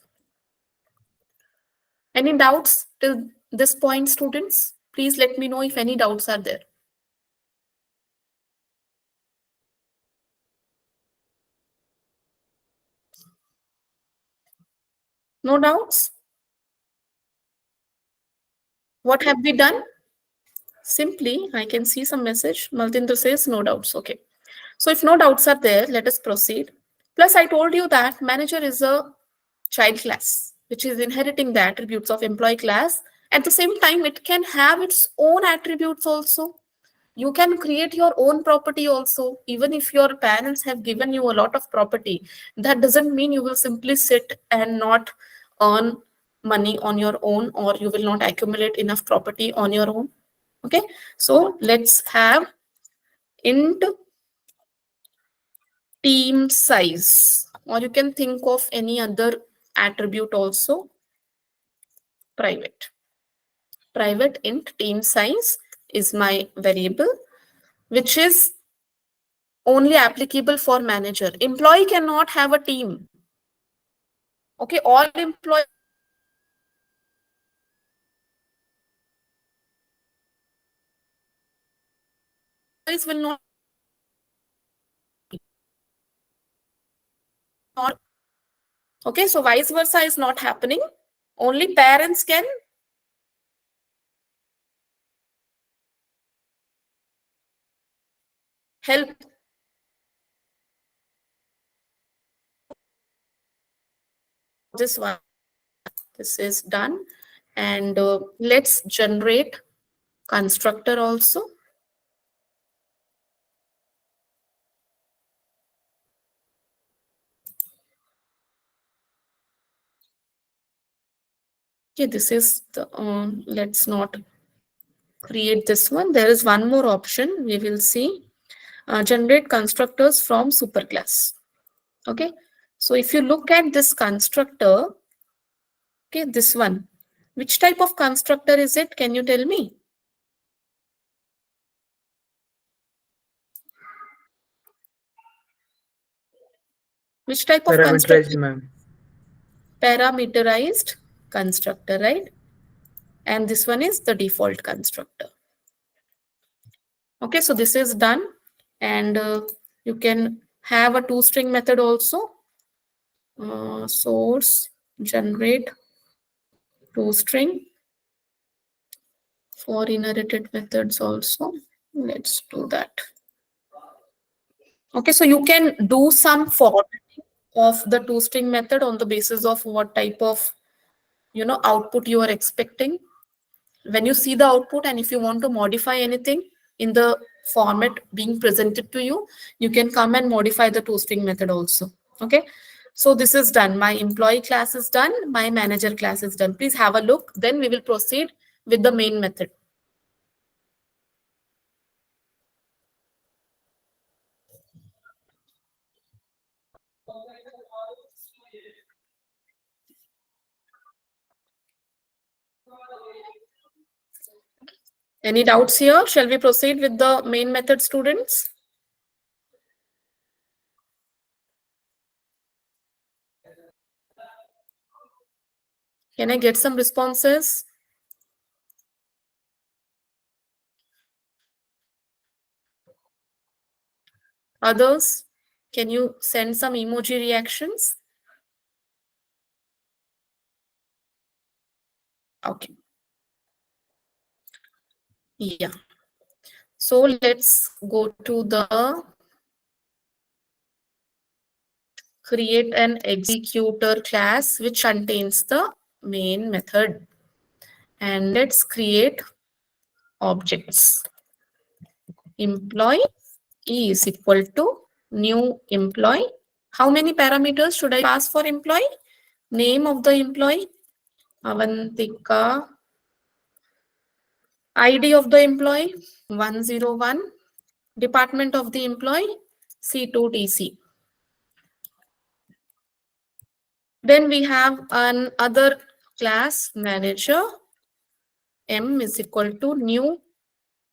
Any doubts till this point, students? Please let me know if any doubts are there. No doubts? What have we done? Simply, I can see some message. Maltinder says no doubts. Okay. So if no doubts are there, let us proceed. Plus, I told you that manager is a child class, which is inheriting the attributes of employee class. At the same time, it can have its own attributes also. You can create your own property also. Even if your parents have given you a lot of property, that doesn't mean you will simply sit and not earn money on your own, or you will not accumulate enough property on your own. Okay, so let's have int team size, or you can think of any other attribute also. Private int team size is my variable, which is only applicable for manager. Employee cannot have a team. Okay, all employees will not. Okay, so vice versa is not happening. Only parents can help. This one, this is done. And let's generate constructor also. Okay, this is the, let's not create this one. There is one more option we will see. Generate constructors from superclass. Okay, so if you look at this constructor, okay, this one, which type of constructor is it? Can you tell me? Which type of Parameterized, constructor? ma'am. Parameterized constructor, right? And this one is the default constructor. Okay, so this is done. And you can have a toString method also. Source generate toString for inherited methods also. Let's do that. Okay, so you can do some formatting of the toString method on the basis of what type of output you are expecting. When you see the output, and if you want to modify anything in the format being presented to you, you can come and modify the toString method also. Okay, so this is done. My employee class is done. My manager class is done. Please have a look. Then we will proceed with the main method. Any doubts here? Shall we proceed with the main method, students? Can I get some responses? Others, can you send some emoji reactions? Okay. Yeah. So let's go to the create an executor class which contains the main method. And let's create objects. Employee is equal to new employee. How many parameters should I pass for employee? Name of the employee, Avantika. ID of the employee, 101. Department of the employee, C2TC. Then we have another class manager, M is equal to new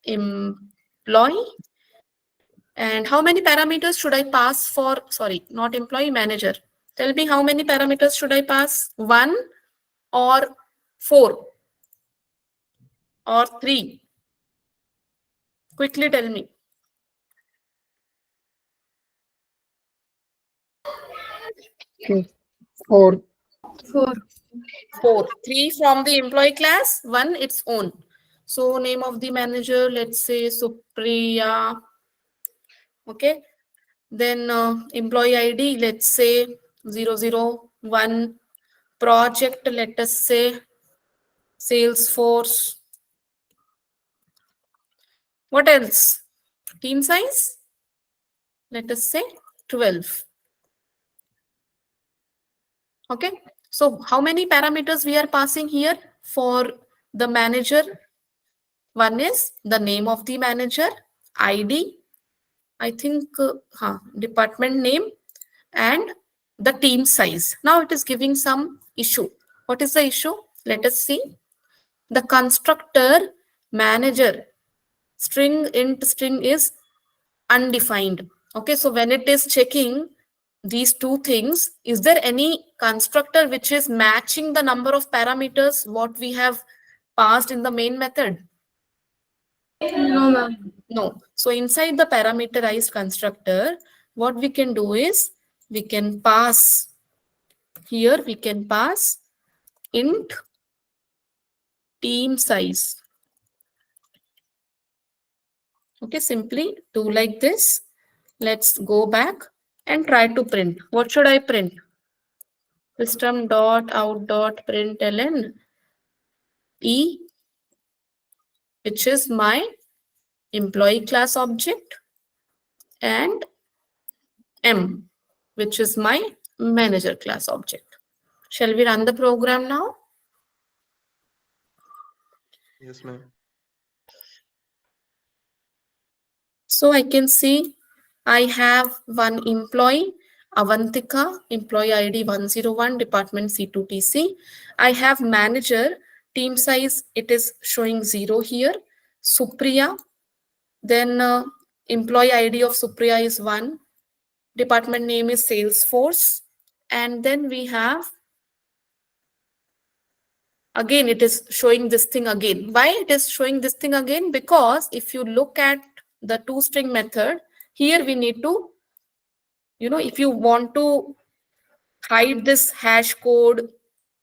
employee. And how many parameters should I pass for, sorry, not employee, manager. Tell me how many parameters should I pass? 1 or 4? or 3? Quickly tell me. Or 4. 4. 3 from the employee class, 1 its own. So name of the manager, let's say Supriya. Okay. Then employee ID, let's say 001. Project, let us say Salesforce. What else? Team size, let us say 12. Okay. So how many parameters we are passing here for the manager? One is the name of the manager, ID, I think, department name, and the team size. Now it is giving some issue. What is the issue? Let us see. The constructor manager string int string is undefined. Okay, so when it is checking these two things, is there any constructor which is matching the number of parameters what we have passed in the main method? No, ma'am. No. So inside the parameterized constructor, what we can do is we can pass here, we can pass int team size. Okay, simply do like this. Let's go back and try to print. What should I print? System.out.println E, which is my employee class object, and M, which is my manager class object. Shall we run the program now? Yes, ma'am. So I can see I have one employee, Avantika, employee ID 101, department C2TC. I have manager, team size, it is showing 0 here. Supriya, then employee ID of Supriya is 1. Department name is Salesforce. And then we have, again, it is showing this thing again. Why it is showing this thing again? Because if you look at the toString method, here we need to, if you want to hide this hash code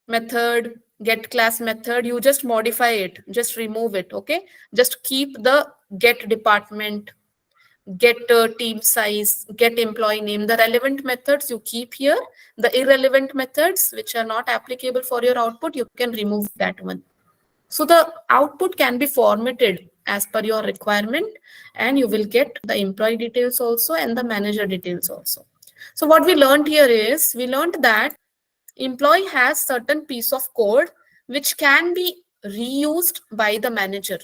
method, get class method, you just modify it, just remove it. Okay, just keep the get department, get team size, get employee name, the relevant methods you keep here. The irrelevant methods which are not applicable for your output, you can remove that one. So the output can be formatted as per your requirement, and you will get the employee details also and the manager details also. So what we learned here is, we learned that employee has certain piece of code which can be reused by the manager.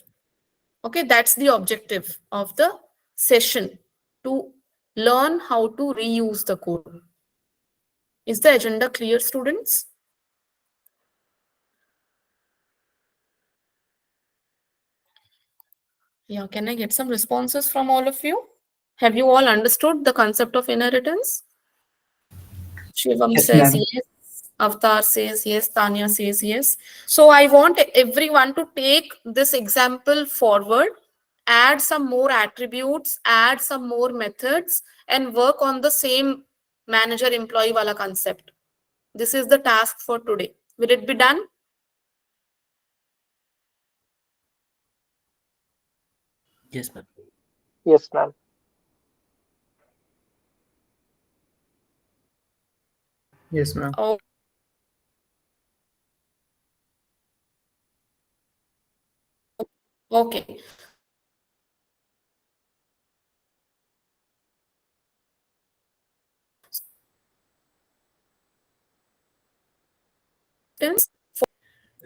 Okay, that's the objective of the session, to learn how to reuse the code. Is the agenda clear, students? Yeah, can I get some responses from all of you? Have you all understood the concept of inheritance? Shivam Yes, says ma'am. yes. Avtar says yes. Tanya says yes. So I want everyone to take this example forward, add some more attributes, add some more methods, and work on the same manager employee wala concept. This is the task for today. Will it be done? Yes, ma'am. Yes, ma'am. yes, ma'am. Oh, okay.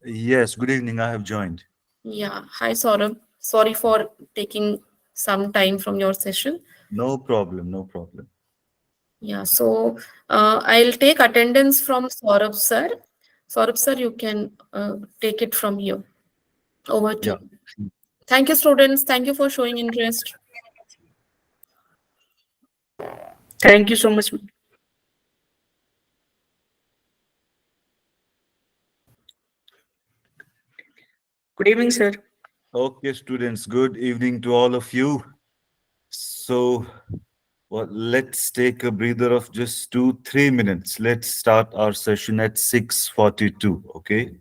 Yes, good evening. I have joined. Yeah. Hi, Saurabh. Sorry for taking some time from your session. No problem, no problem. Yeah, so I'll take attendance from Saurabh sir. Saurabh sir, you can take it from here. Over to Yeah. you. Thank you, students. Thank you for showing interest. Thank you so much. Good evening, sir. Okay, students, good evening to all of you. So, well, let's take a breather of just 2, 3 minutes. Let's start our session at 6:42. Okay.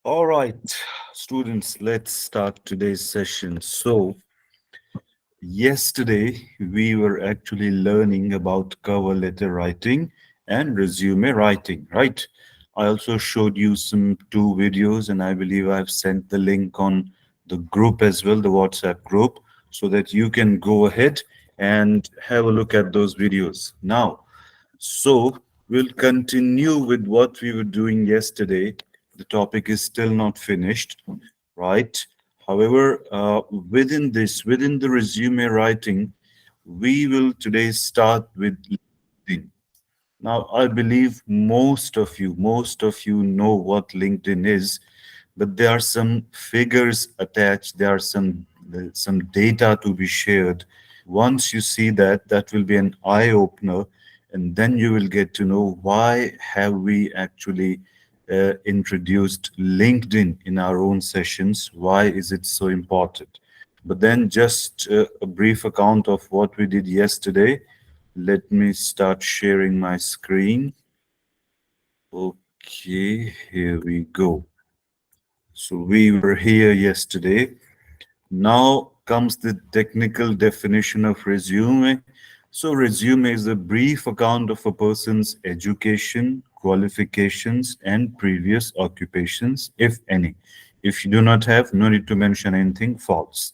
All right, students, let's start today's session. So, yesterday we were actually learning about cover letter writing and resume writing, right? I also showed you some two videos, and I believe I've sent the link on the group as well, the WhatsApp group, so that you can go ahead and have a look at those videos. Now, so we'll continue with what we were doing yesterday. The topic is still not finished, right? However, within the resume writing, we will today start with LinkedIn. Now, I believe most of you know what LinkedIn is, but there are some figures attached. There are some data to be shared. Once you see that, that will be an eye opener, and then you will get to know why have we actually introduced LinkedIn in our own sessions. Why is it so important? But then just a brief account of what we did yesterday. Let me start sharing my screen. Okay, here we go. So we were here yesterday. Now comes the technical definition of resume. So, resume is a brief account of a person's education, qualifications, and previous occupations, if any. If you do not have, no need to mention anything false.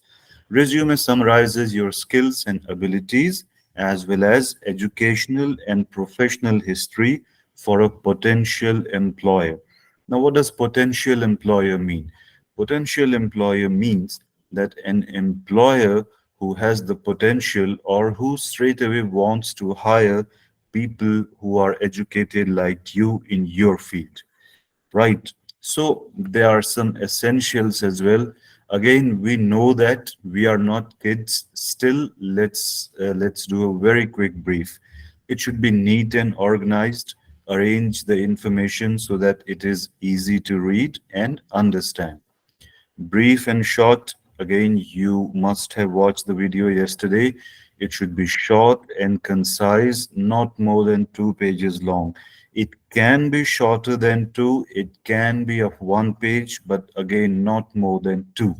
Resume summarizes your skills and abilities as well as educational and professional history for a potential employer. Now, what does potential employer mean? Potential employer means that an employer who has the potential or who straight away wants to hire people who are educated like you in your field. Right. So there are some essentials as well. Again, we know that we are not kids. Still, let's do a very quick brief. It should be neat and organized. Arrange the information so that it is easy to read and understand. Brief and short. Again, you must have watched the video yesterday. It should be short and concise, not more than 2 pages long. It can be shorter than two, it can be of 1 page, but again, not more than two.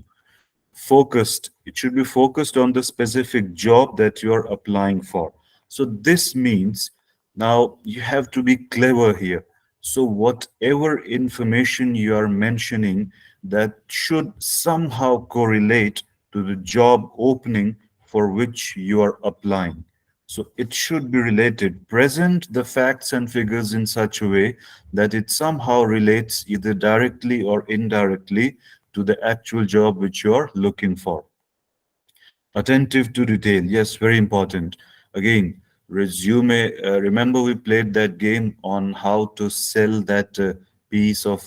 Focused, it should be focused on the specific job that you are applying for. So this means now you have to be clever here. So whatever information you are mentioning, that should somehow correlate to the job opening for which you are applying. So it should be related. Present the facts and figures in such a way that it somehow relates either directly or indirectly to the actual job which you're looking for. Attentive to detail, yes, very important. Again, resume. Remember, we played that game on how to sell that piece of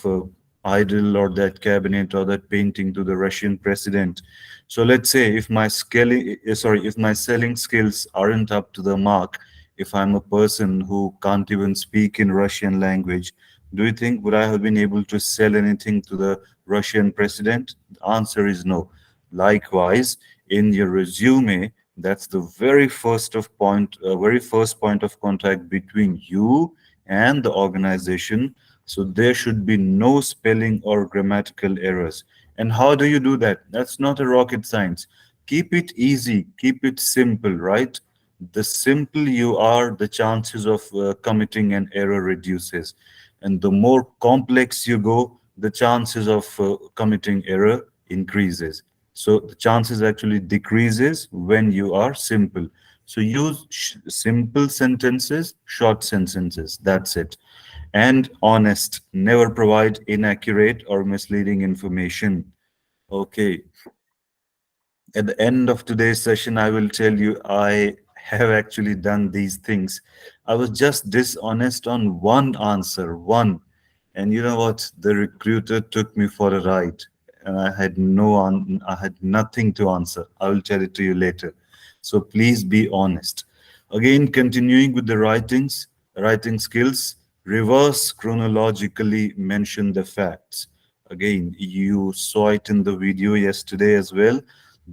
idol or that cabinet or that painting to the Russian president. So let's say if my if my selling skills aren't up to the mark, if I'm a person who can't even speak in Russian language, do you think would I have been able to sell anything to the Russian president? The answer is no. Likewise, in your resume, that's the very first point of contact between you and the organization. So there should be no spelling or grammatical errors. And how do you do that? That's not a rocket science. Keep it easy, keep it simple, right? The simple you are, the chances of committing an error reduces. And the more complex you go, the chances of committing error increases. So the chances actually decreases when you are simple. So use simple sentences, short sentences. That's it. And honest. Never provide inaccurate or misleading information. Okay. At the end of today's session, I will tell you I have actually done these things. I was just dishonest on one answer, one. And you know what? The recruiter took me for a ride, and I had nothing to answer. I will tell it to you later. So please be honest. Again, continuing with the writing skills, reverse chronologically mention the facts. Again, you saw it in the video yesterday as well.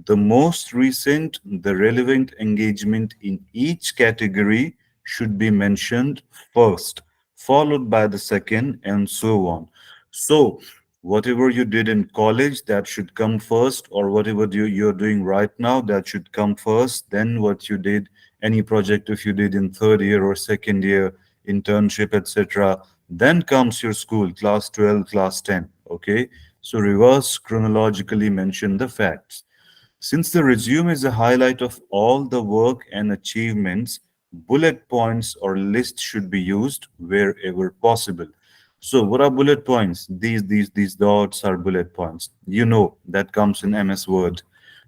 The most recent, the relevant engagement in each category should be mentioned first, followed by the second, and so on. So, whatever you did in college, that should come first, or whatever you're doing right now, that should come first. Then, what you did, any project if you did in third year or second year, internship, etc. Then comes your school, class 12, class 10. Okay, so reverse chronologically mention the facts. Since the resume is a highlight of all the work and achievements, bullet points or lists should be used wherever possible. So what are bullet points? These dots are bullet points. You know that comes in MS Word,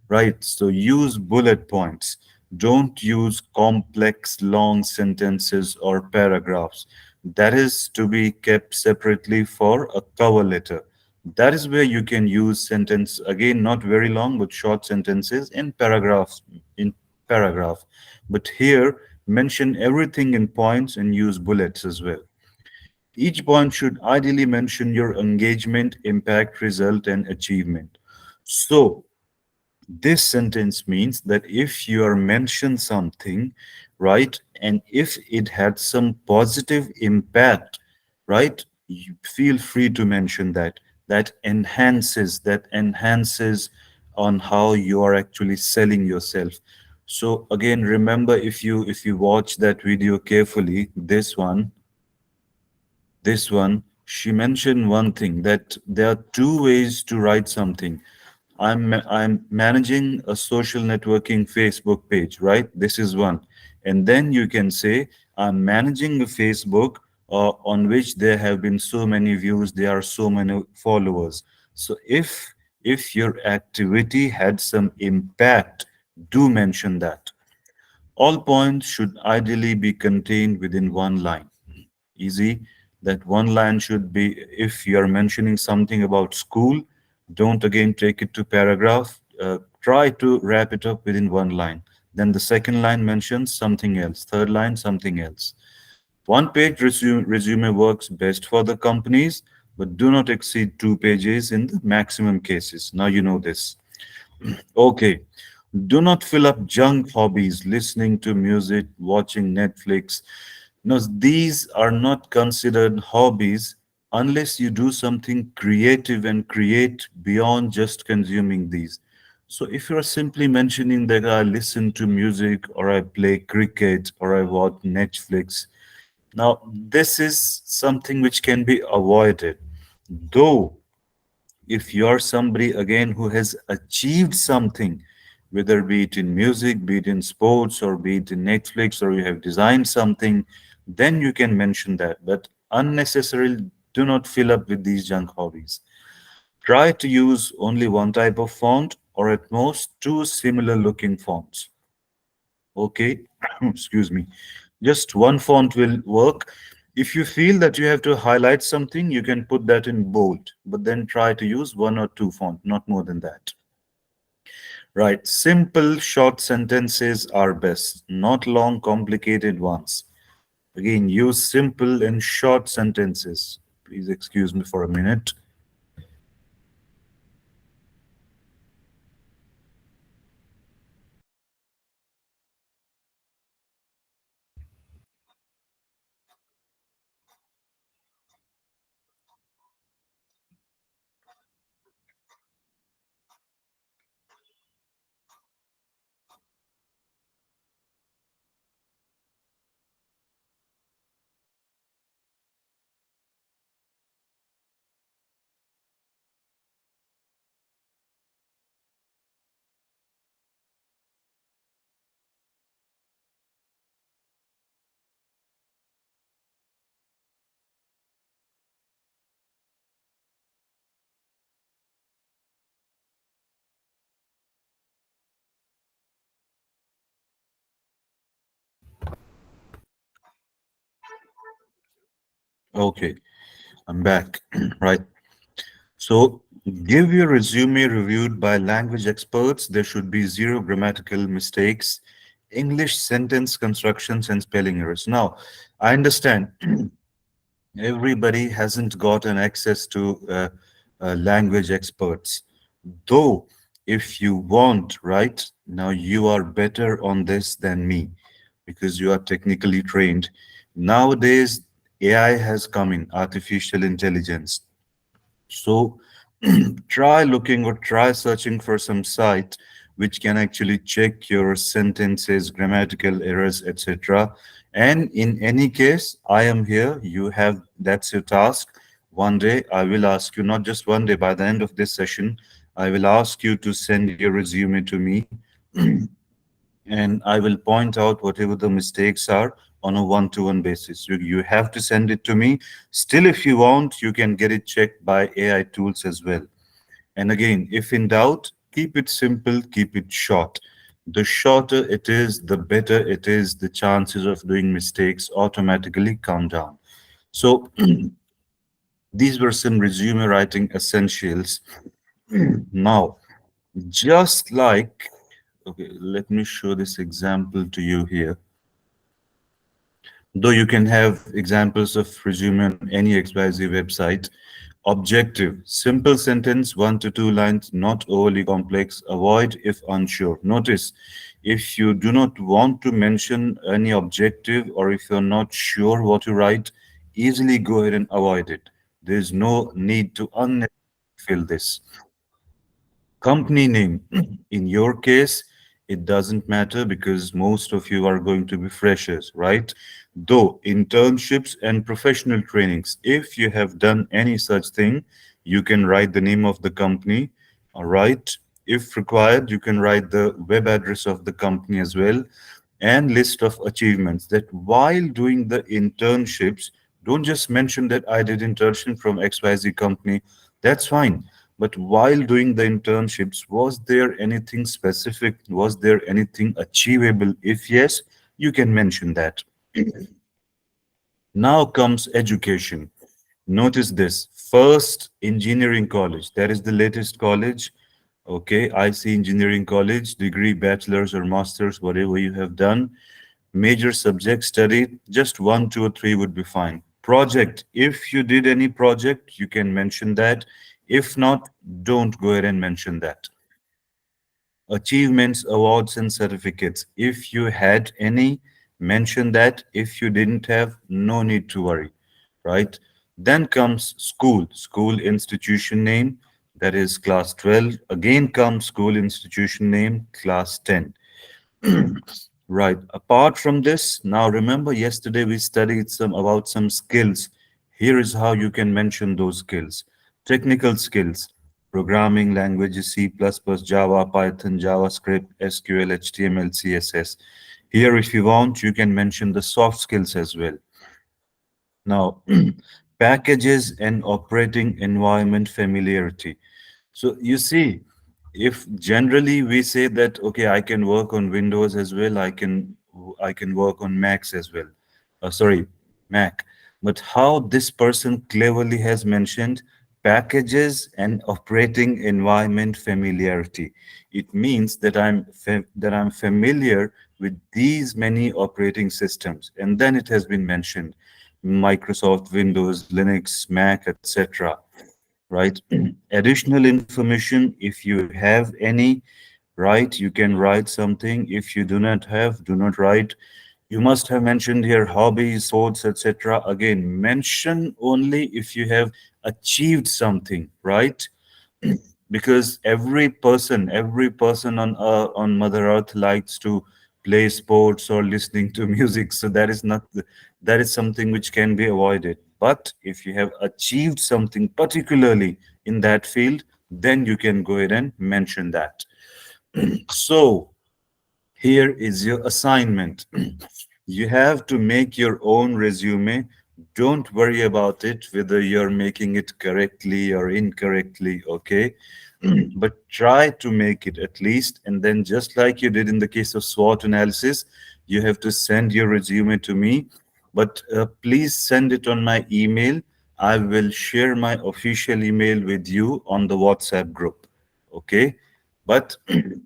right? So use bullet points. Don't use complex long sentences or paragraphs. That is to be kept separately for a cover letter. That is where you can use sentence, again, not very long but short sentences in paragraph. But here mention everything in points and use bullets as well. Each point should ideally mention your engagement, impact, result, and achievement. So this sentence means that if you are mentioned something, right, and if it had some positive impact, right, you feel free to mention that. That enhances on how you are actually selling yourself. So again, remember, if you watch that video carefully, this one, she mentioned one thing, that there are two ways to write something. I'm managing a social networking Facebook page, right? This is one. And then you can say, I'm managing a Facebook on which there have been so many views, there are so many followers. So if your activity had some impact, do mention that. All points should ideally be contained within one line. Easy. That one line should be, if you're mentioning something about school, don't again take it to paragraph. Try to wrap it up within one line. Then the second line mentions something else, third line something else. One page resume works best for the companies, but do not exceed 2 pages in the maximum cases. Now you know this. Okay. Do not fill up junk hobbies, listening to music, watching Netflix. No, these are not considered hobbies unless you do something creative and create beyond just consuming these. So if you're simply mentioning that I listen to music or I play cricket or I watch Netflix, now this is something which can be avoided. Though if you're somebody again who has achieved something, whether be it in music, be it in sports, or be it in Netflix, or you have designed something, then you can mention that. But unnecessarily, do not fill up with these junk hobbies. Try to use only one type of font, or at most two similar looking fonts. Okay, excuse me. Just one font will work. If you feel that you have to highlight something, you can put that in bold, but then try to use one or two font, not more than that. Right. Simple, short sentences are best, not long, complicated ones. Again, use simple and short sentences. Please excuse me for a minute. Okay, I'm back. Right. So, give your resume reviewed by language experts. There should be zero grammatical mistakes, English sentence constructions, and spelling errors. Now, I understand everybody hasn't gotten access to language experts. Though, if you want, right, now you are better on this than me because you are technically trained. Nowadays, AI has come in, artificial intelligence. So try looking or try searching for some site which can actually check your sentences, grammatical errors, etc. And in any case, I am here. You have, that's your task. One day I will ask you, not just one day, by the end of this session, I will ask you to send your resume to me and I will point out whatever the mistakes are on a one-to-one basis. You have to send it to me. Still, if you want, you can get it checked by AI tools as well. And again, if in doubt, keep it simple, keep it short. The shorter it is, the better it is. The chances of doing mistakes automatically come down. So these were some resume writing essentials. Now, just like, okay, let me show this example to you here. Though you can have examples of resume on any XYZ website. Objective, simple sentence, 1 to 2 lines, not overly complex. Avoid if unsure. Notice, if you do not want to mention any objective or if you're not sure what to write, easily go ahead and avoid it. There's no need to unnecessarily fill this. Company name, in your case, it doesn't matter because most of you are going to be freshers, right? Though internships and professional trainings, if you have done any such thing, you can write the name of the company, all right? If required, you can write the web address of the company as well, and list of achievements. That while doing the internships, don't just mention that I did internship from XYZ company. That's fine. But while doing the internships, was there anything specific? Was there anything achievable? If yes, you can mention that. Now comes education. Notice this. First, engineering college. That is the latest college. Okay, I see engineering college, degree, bachelor's or master's, whatever you have done. Major subject studied, just one, two, or three would be fine. Project, if you did any project, you can mention that. If not, don't go ahead and mention that. Achievements, awards, and certificates. If you had any, mention that. If you didn't have, no need to worry, right? Then comes school, school institution name, that is class 12. Again comes school institution name, class 10. Right. Apart from this, now remember yesterday we studied some about some skills. Here is how you can mention those skills. Technical skills, programming languages, C++, Java, Python, JavaScript, SQL, HTML, CSS. Here, if you want, you can mention the soft skills as well. Now, packages and operating environment familiarity. So you see, if generally we say that, okay, I can work on Windows as well, I can work on Macs as well. Sorry, Mac. But how this person cleverly has mentioned packages and operating environment familiarity. It means that I'm familiar with these many operating systems, and then it has been mentioned Microsoft, Windows, Linux, Mac, etc. Right? Additional information, if you have any, right, you can write something. If you do not have, do not write. You must have mentioned here hobbies, sports, etc. Again, mention only if you have achieved something, right? Because every person on Mother Earth likes to play sports or listening to music. So that is not that is something which can be avoided. But if you have achieved something particularly in that field, then you can go ahead and mention that. So here is your assignment. You have to make your own resume. Don't worry about it, whether you're making it correctly or incorrectly, okay? But try to make it at least. And then, just like you did in the case of SWOT analysis, you have to send your resume to me. But please send it on my email. I will share my official email with you on the WhatsApp group, okay? But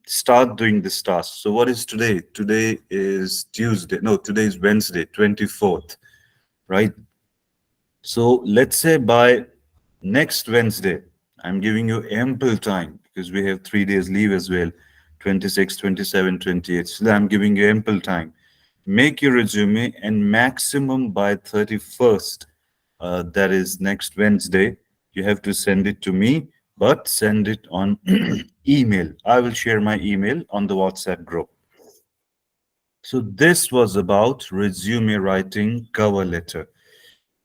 start doing this task. So what is today? Today is Tuesday. No, today is Wednesday, 24th, right? So let's say by next Wednesday, I'm giving you ample time because we have 3 days leave as well, 26, 27, 28. So I'm giving you ample time. Make your resume and maximum by 31st, that is next Wednesday, you have to send it to me, but send it on email. I will share my email on the WhatsApp group. So this was about resume writing, cover letter.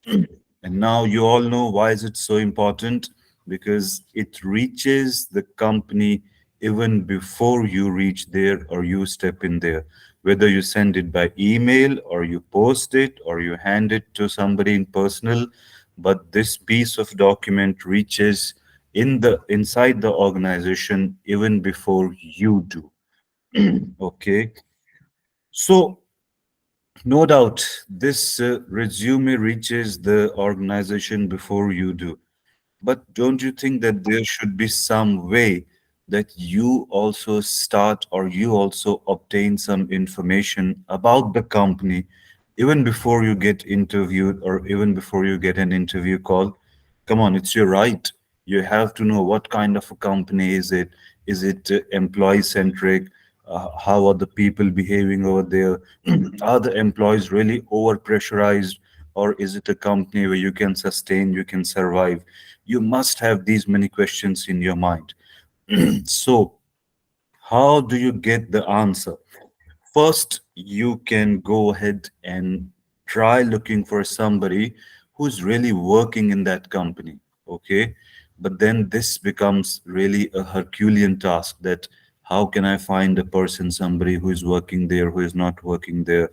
And now you all know why is it so important? Because it reaches the company even before you reach there or you step in there. Whether you send it by email or you post it or you hand it to somebody in personal, but this piece of document reaches inside the organization even before you do. Okay. So no doubt, this resume reaches the organization before you do. But don't you think that there should be some way that you also start or you also obtain some information about the company even before you get interviewed or even before you get an interview call? Come on, it's your right. You have to know what kind of a company is it? Is it employee centric? How are the people behaving over there? Are the employees really over pressurized? Or is it a company where you can sustain, you can survive? You must have these many questions in your mind. So, how do you get the answer? First, you can go ahead and try looking for somebody who's really working in that company. Okay. But then this becomes really a Herculean task, that how can I find a person, somebody who is working there, who is not working there?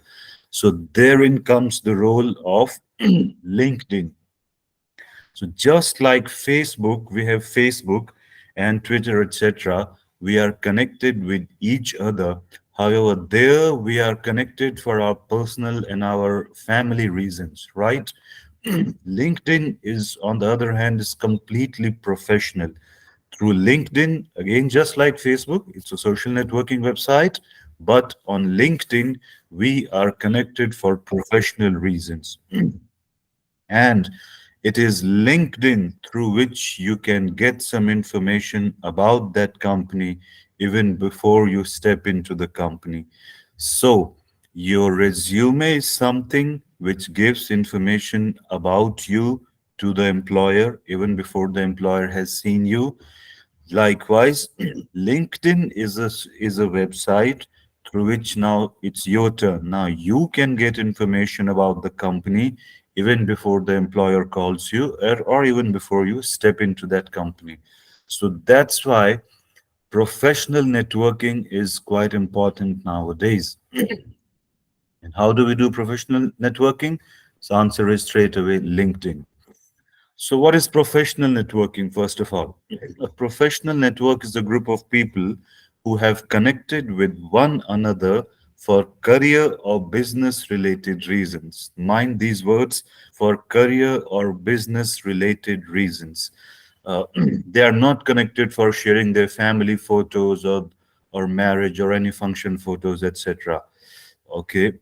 So therein comes the role of LinkedIn. So just like Facebook, we have Facebook and Twitter, etc. We are connected with each other. However, there we are connected for our personal and our family reasons, right? LinkedIn is, on the other hand, is completely professional. Through LinkedIn, again, just like Facebook, it's a social networking website, but on LinkedIn, we are connected for professional reasons. And it is LinkedIn through which you can get some information about that company even before you step into the company. So, your resume is something which gives information about you to the employer even before the employer has seen you. Likewise, LinkedIn is a website through which now it's your turn. Now you can get information about the company even before the employer calls you, or even before you step into that company. So that's why professional networking is quite important nowadays. And how do we do professional networking? So answer is straight away LinkedIn. So, what is professional networking, first of all? A professional network is a group of people who have connected with one another for career or business related reasons. Mind these words: for career or business related reasons. They are not connected for sharing their family photos or marriage or any function photos, etc. Okay.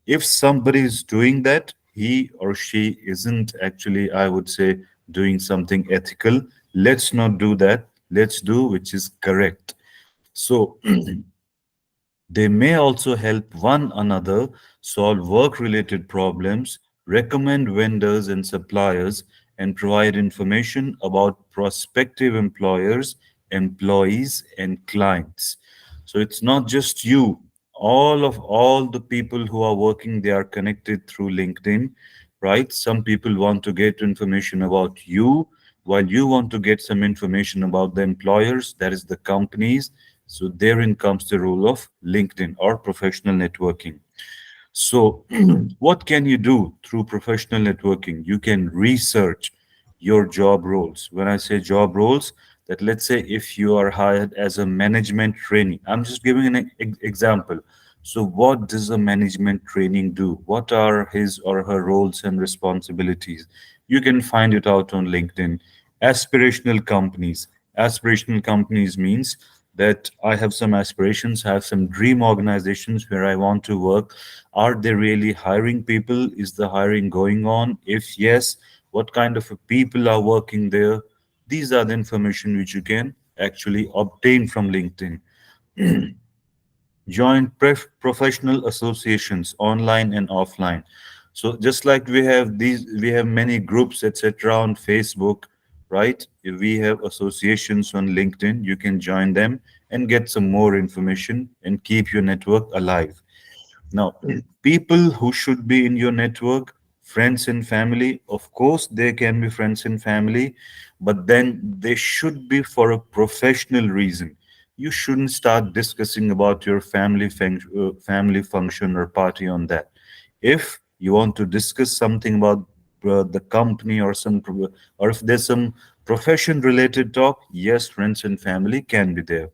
If somebody is doing that, he or she isn't actually, I would say, doing something ethical. Let's not do that. Let's do which is correct. So they may also help one another solve work related problems, recommend vendors and suppliers, and provide information about prospective employers, employees, and clients. So it's not just you. All the people who are working, they are connected through LinkedIn, right? Some people want to get information about you, while you want to get some information about the employers, that is the companies. So therein comes the role of LinkedIn or professional networking. So, what can you do through professional networking? You can research your job roles. When I say job roles, that let's say if you are hired as a management trainee, I'm just giving an example. So, what does a management training do? What are his or her roles and responsibilities? You can find it out on LinkedIn. Aspirational companies. Aspirational companies means that I have some aspirations, I have some dream organizations where I want to work. Are they really hiring people? Is the hiring going on? If yes, what kind of people are working there? These are the information which you can actually obtain from LinkedIn. Join professional associations online and offline. So just like we have many groups, etc. on Facebook, right? If we have associations on LinkedIn, you can join them and get some more information and keep your network alive. Now, people who should be in your network, friends and family, of course, they can be friends and family, but then they should be for a professional reason. You shouldn't start discussing about your family function or party on that. If you want to discuss something about the company or or if there's some profession related talk, yes, friends and family can be there.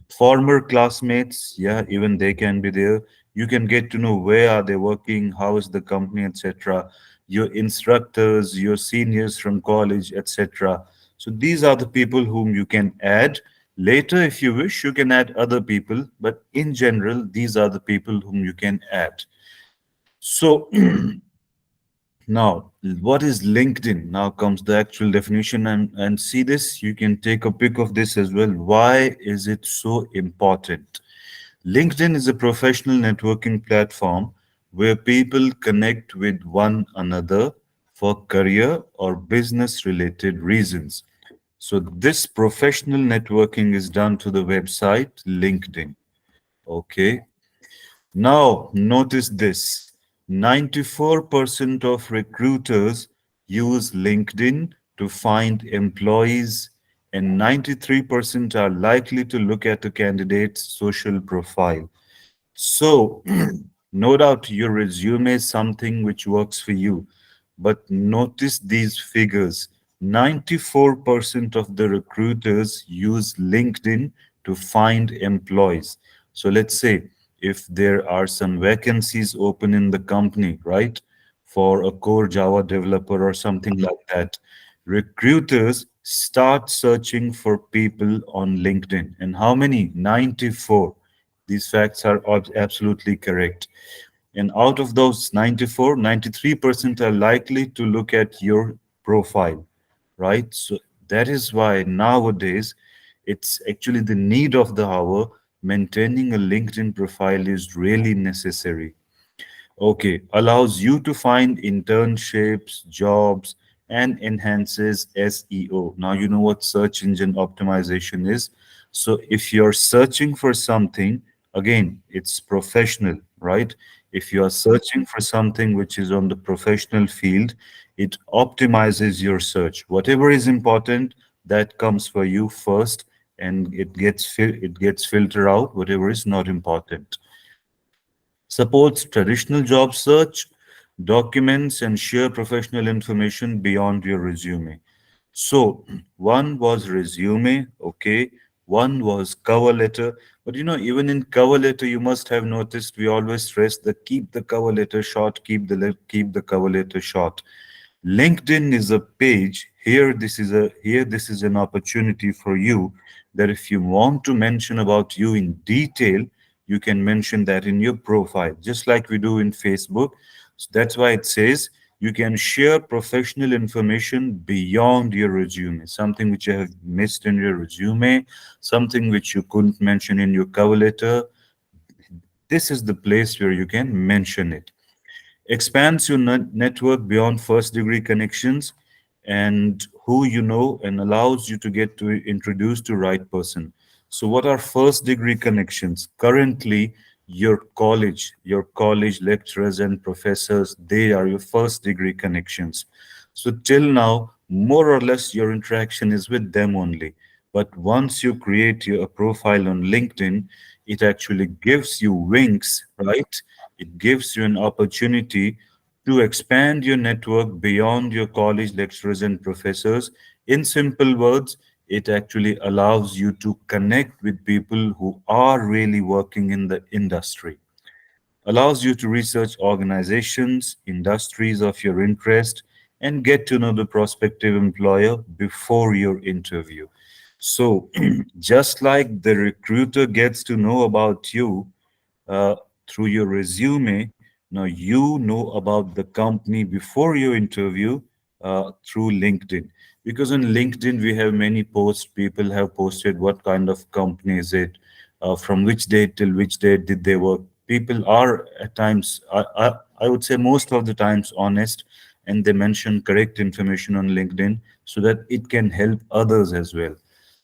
Former classmates, yeah, even they can be there. You can get to know where are they working, how is the company, etc. Your instructors, your seniors from college, etc. So these are the people whom you can add. Later, if you wish, you can add other people, but in general, these are the people whom you can add. So now, what is LinkedIn? Now comes the actual definition, and see this. You can take a pic of this as well. Why is it so important? LinkedIn is a professional networking platform where people connect with one another for career or business related reasons. So this professional networking is done to the website LinkedIn. Okay. Now notice this. 94% of recruiters use LinkedIn to find employees, and 93% are likely to look at a candidate's social profile. So, no doubt your resume is something which works for you, but notice these figures. 94% of the recruiters use LinkedIn to find employees. So, let's say if there are some vacancies open in the company, right, for a core Java developer or something like that, recruiters start searching for people on LinkedIn. And how many? 94. These facts are absolutely correct. And out of those 94, 93% are likely to look at your profile, right? So that is why nowadays it's actually the need of the hour. Maintaining a LinkedIn profile is really necessary. Okay, allows you to find internships, jobs, and enhances SEO. Now you know what search engine optimization is. So if you're searching for something, again, it's professional, right? If you are searching for something which is on the professional field, it optimizes your search. Whatever is important, that comes for you first, and it gets filtered out, whatever is not important. Supports traditional job search, documents, and share professional information beyond your resume. So, one was resume, okay, one was cover letter. But even in cover letter, you must have noticed we always stress that keep the cover letter short, keep the cover letter short. LinkedIn is a page. Here this is an opportunity for you that if you want to mention about you in detail, you can mention that in your profile, just like we do in Facebook. So that's why it says you can share professional information beyond your resume, something which you have missed in your resume, something which you couldn't mention in your cover letter. This is the place where you can mention it. Expands your network beyond first degree connections and who you know, and allows you to get to introduce to right person. So what are first degree connections? Currently, your college lecturers and professors, they are your first degree connections. So till now, more or less your interaction is with them only. But once you create your profile on LinkedIn, it actually gives you wings, right? It gives you an opportunity to expand your network beyond your college lecturers and professors. In simple words, it actually allows you to connect with people who are really working in the industry, allows you to research organizations, industries of your interest, and get to know the prospective employer before your interview. So, just like the recruiter gets to know about you uh, through your resume, now you know about the company before your interview through LinkedIn. Because on LinkedIn, we have many posts. People have posted what kind of company is it, from which date till which date did they work. People are at times, I would say most of the times, honest, and they mention correct information on LinkedIn so that it can help others as well.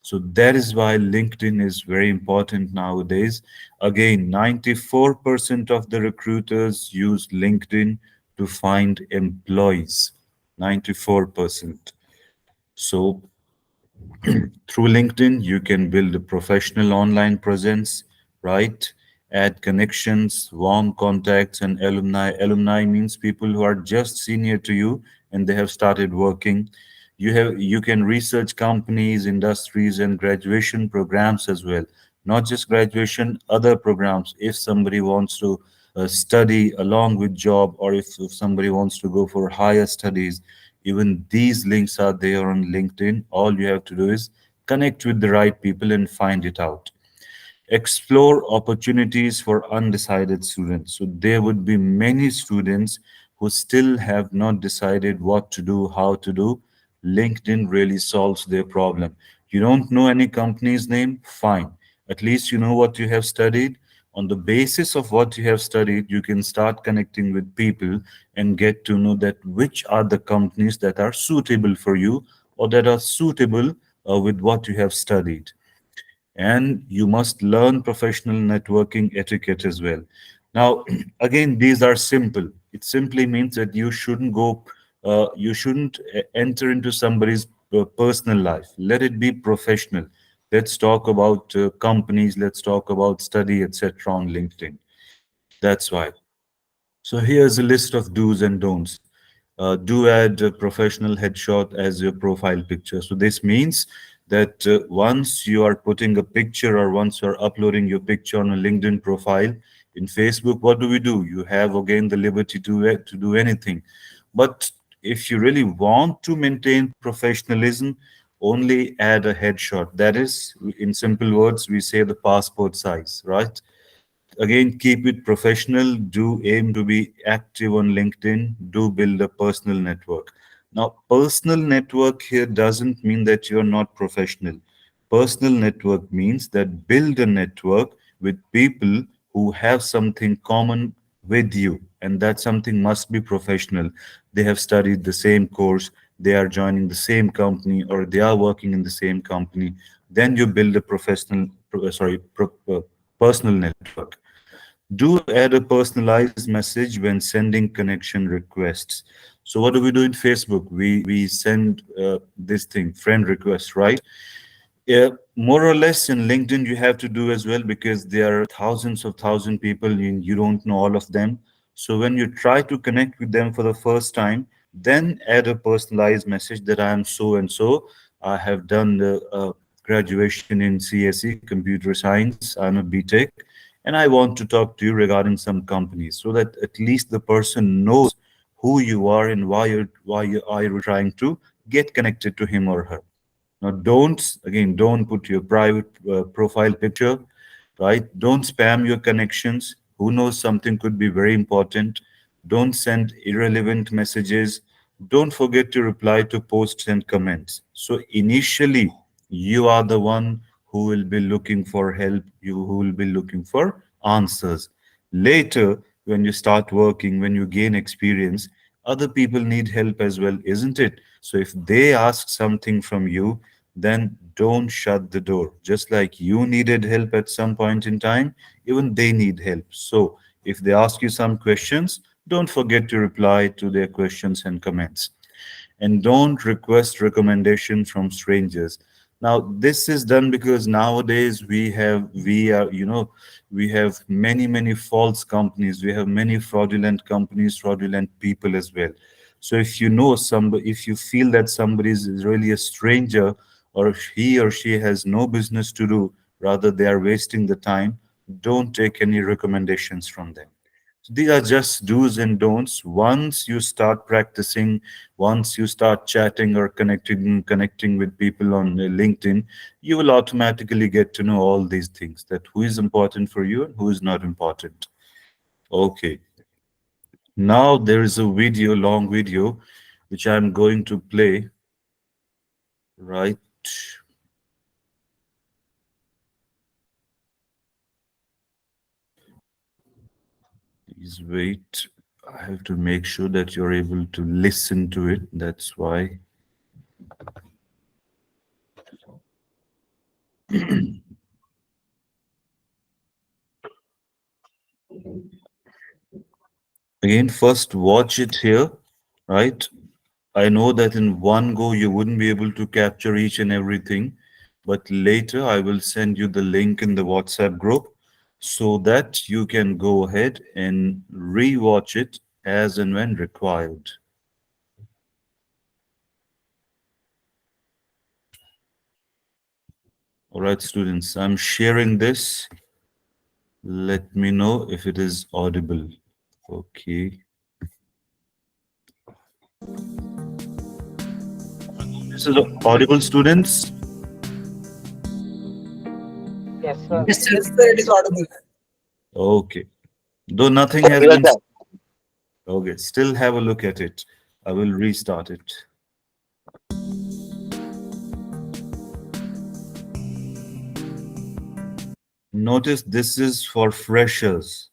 So that is why LinkedIn is very important nowadays. Again, 94% of the recruiters use LinkedIn to find employees. 94%. So through LinkedIn, you can build a professional online presence, right? Add connections, warm contacts, and alumni. Alumni means people who are just senior to you and they have started working. You can research companies, industries, and graduation programs as well. Not just graduation, other programs. If somebody wants to study along with job, or if somebody wants to go for higher studies, even these links are there on LinkedIn. All you have to do is connect with the right people and find it out. Explore opportunities for undecided students. So there would be many students who still have not decided what to do, how to do. LinkedIn really solves their problem. You don't know any company's name? Fine. At least you know what you have studied. On the basis of what you have studied, you can start connecting with people and get to know that which are the companies that are suitable for you or that are suitable with what you have studied. And you must learn professional networking etiquette as well. Now, again, these are simple. It simply means that you shouldn't enter into somebody's personal life. Let it be professional. Let's talk about companies, let's talk about study, etc. on LinkedIn. That's why. So here's a list of do's and don'ts. Do add a professional headshot as your profile picture. So this means that once you are putting a picture or once you're uploading your picture on a LinkedIn profile in Facebook, what do? You have again the liberty to do anything. But if you really want to maintain professionalism, only add a headshot. That is, in simple words, we say the passport size, right? Again, keep it professional. Do aim to be active on LinkedIn. Do build a personal network. Now, personal network here doesn't mean that you're not professional. Personal network means that build a network with people who have something common with you, and that something must be professional. They have studied the same course, they are joining the same company, or they are working in the same company. Then you build a personal network. Do add a personalized message when sending connection requests. So what do we do in Facebook? We send this thing, friend request, right? Yeah, more or less in LinkedIn, you have to do as well because there are thousands of thousand people and you don't know all of them. So when you try to connect with them for the first time, then add a personalized message that I am so and so. I have done the graduation in CSE, computer science. I'm a BTech, and I want to talk to you regarding some companies so that at least the person knows who you are and why you are trying to get connected to him or her. Now, don't put your private profile picture, right? Don't spam your connections. Who knows, something could be very important. Don't send irrelevant messages. Don't forget to reply to posts and comments. So initially, you are the one who will be looking for help, you who will be looking for answers. Later, when you start working, when you gain experience, other people need help as well, isn't it? So if they ask something from you, then don't shut the door. Just like you needed help at some point in time, even they need help. So if they ask you some questions, don't forget to reply to their questions and comments, and don't request recommendation from strangers. Now this is done because nowadays we have many false companies, we have many fraudulent companies, fraudulent people as well. So if you know somebody, if you feel that somebody is really a stranger, or he or she has no business to do, rather they are wasting the time, don't take any recommendations from them. These are just do's and don'ts. Once you start practicing, once you start chatting or connecting with people on LinkedIn, you will automatically get to know all these things, that who is important for you and who is not important. Okay. Now there is a video, long video, which I'm going to play, right? Please wait. I have to make sure that you're able to listen to it. That's why. Again, first watch it here, right? I know that in one go you wouldn't be able to capture each and everything, but later I will send you the link in the WhatsApp group so that you can go ahead and rewatch it as and when required. All right, students, I'm sharing this. Let me know if it is audible. Okay. This is audible, students. Yes, sir. Yes, sir. Yes, sir, it is audible. Okay. Though nothing has been. Okay, still have a look at it. I will restart it. Notice this is for freshers.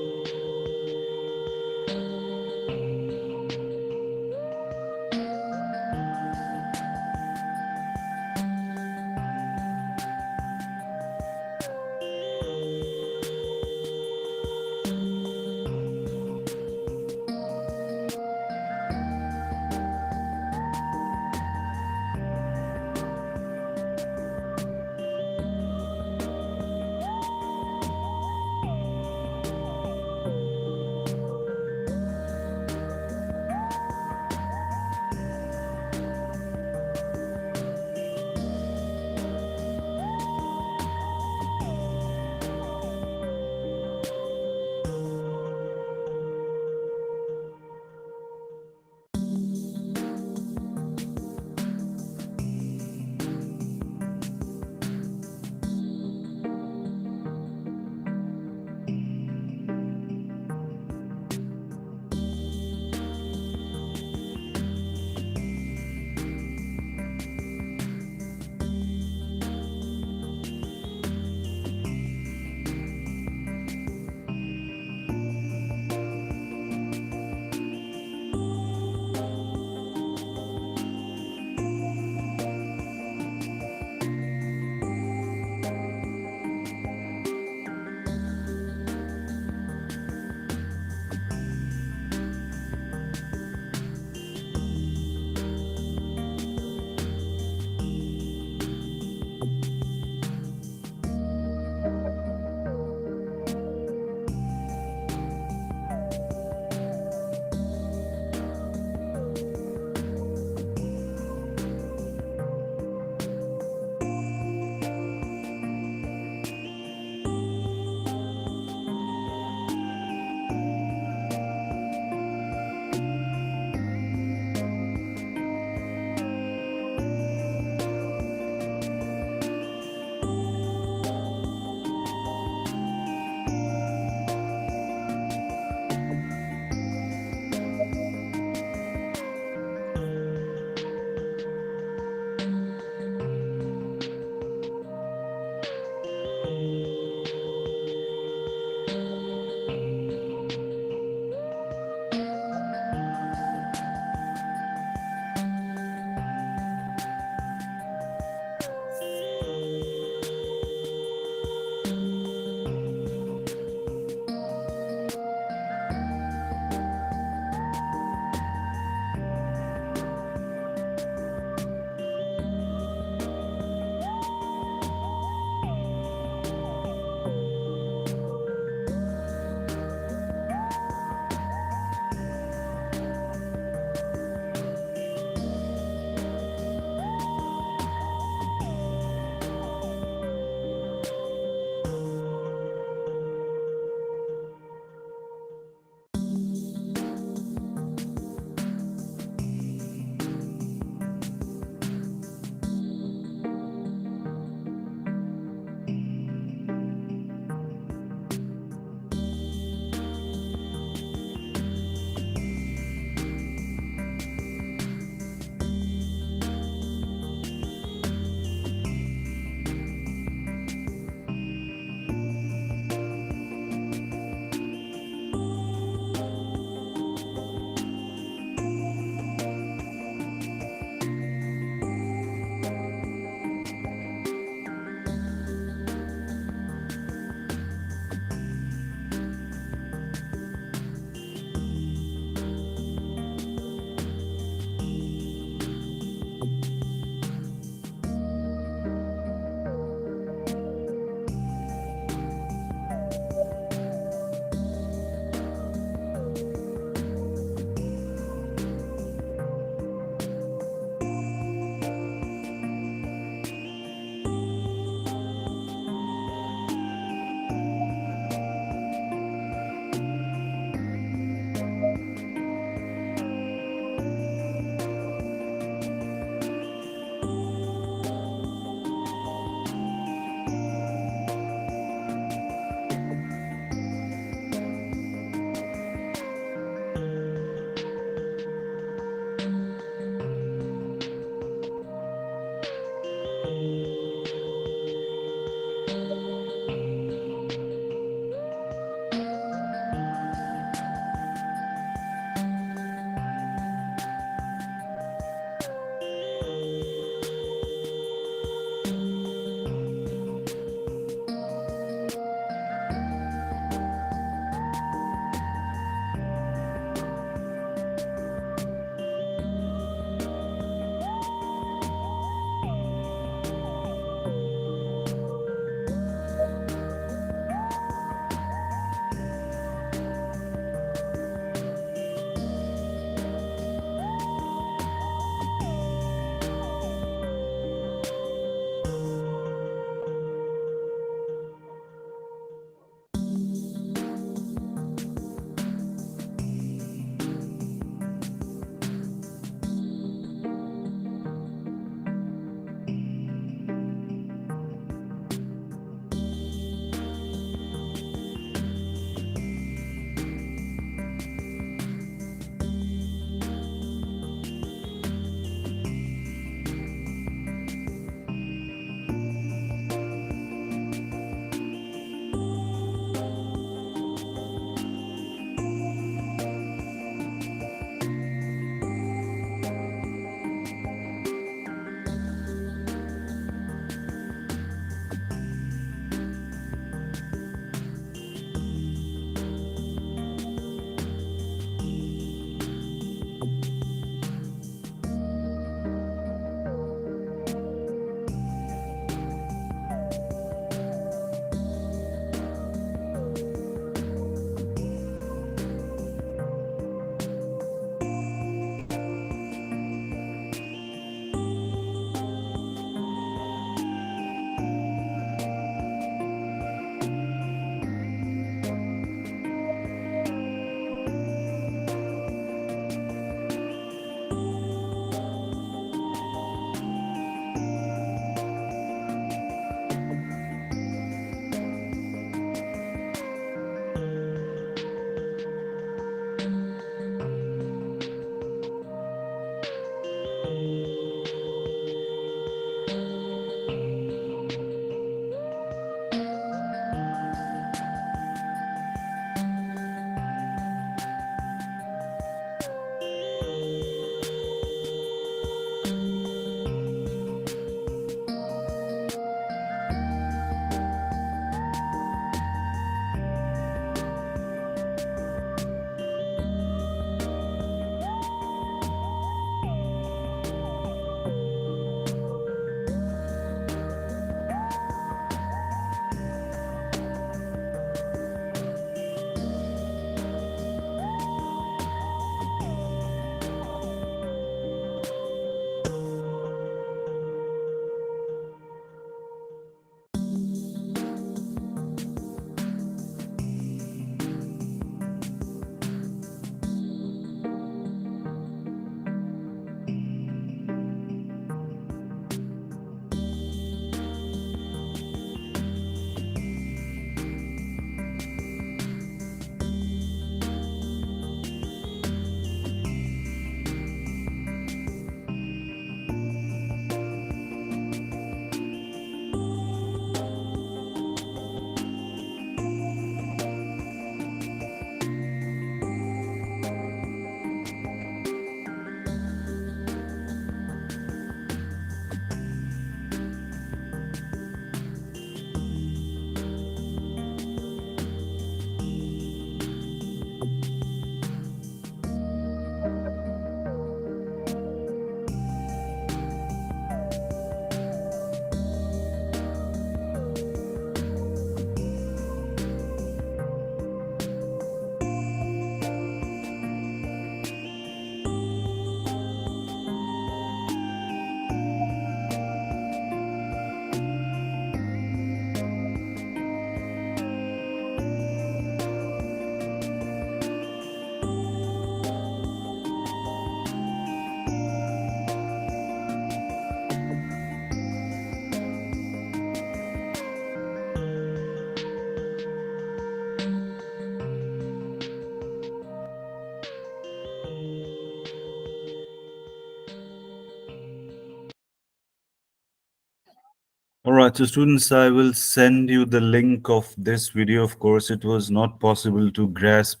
All right, so students, I will send you the link of this video. Of course, it was not possible to grasp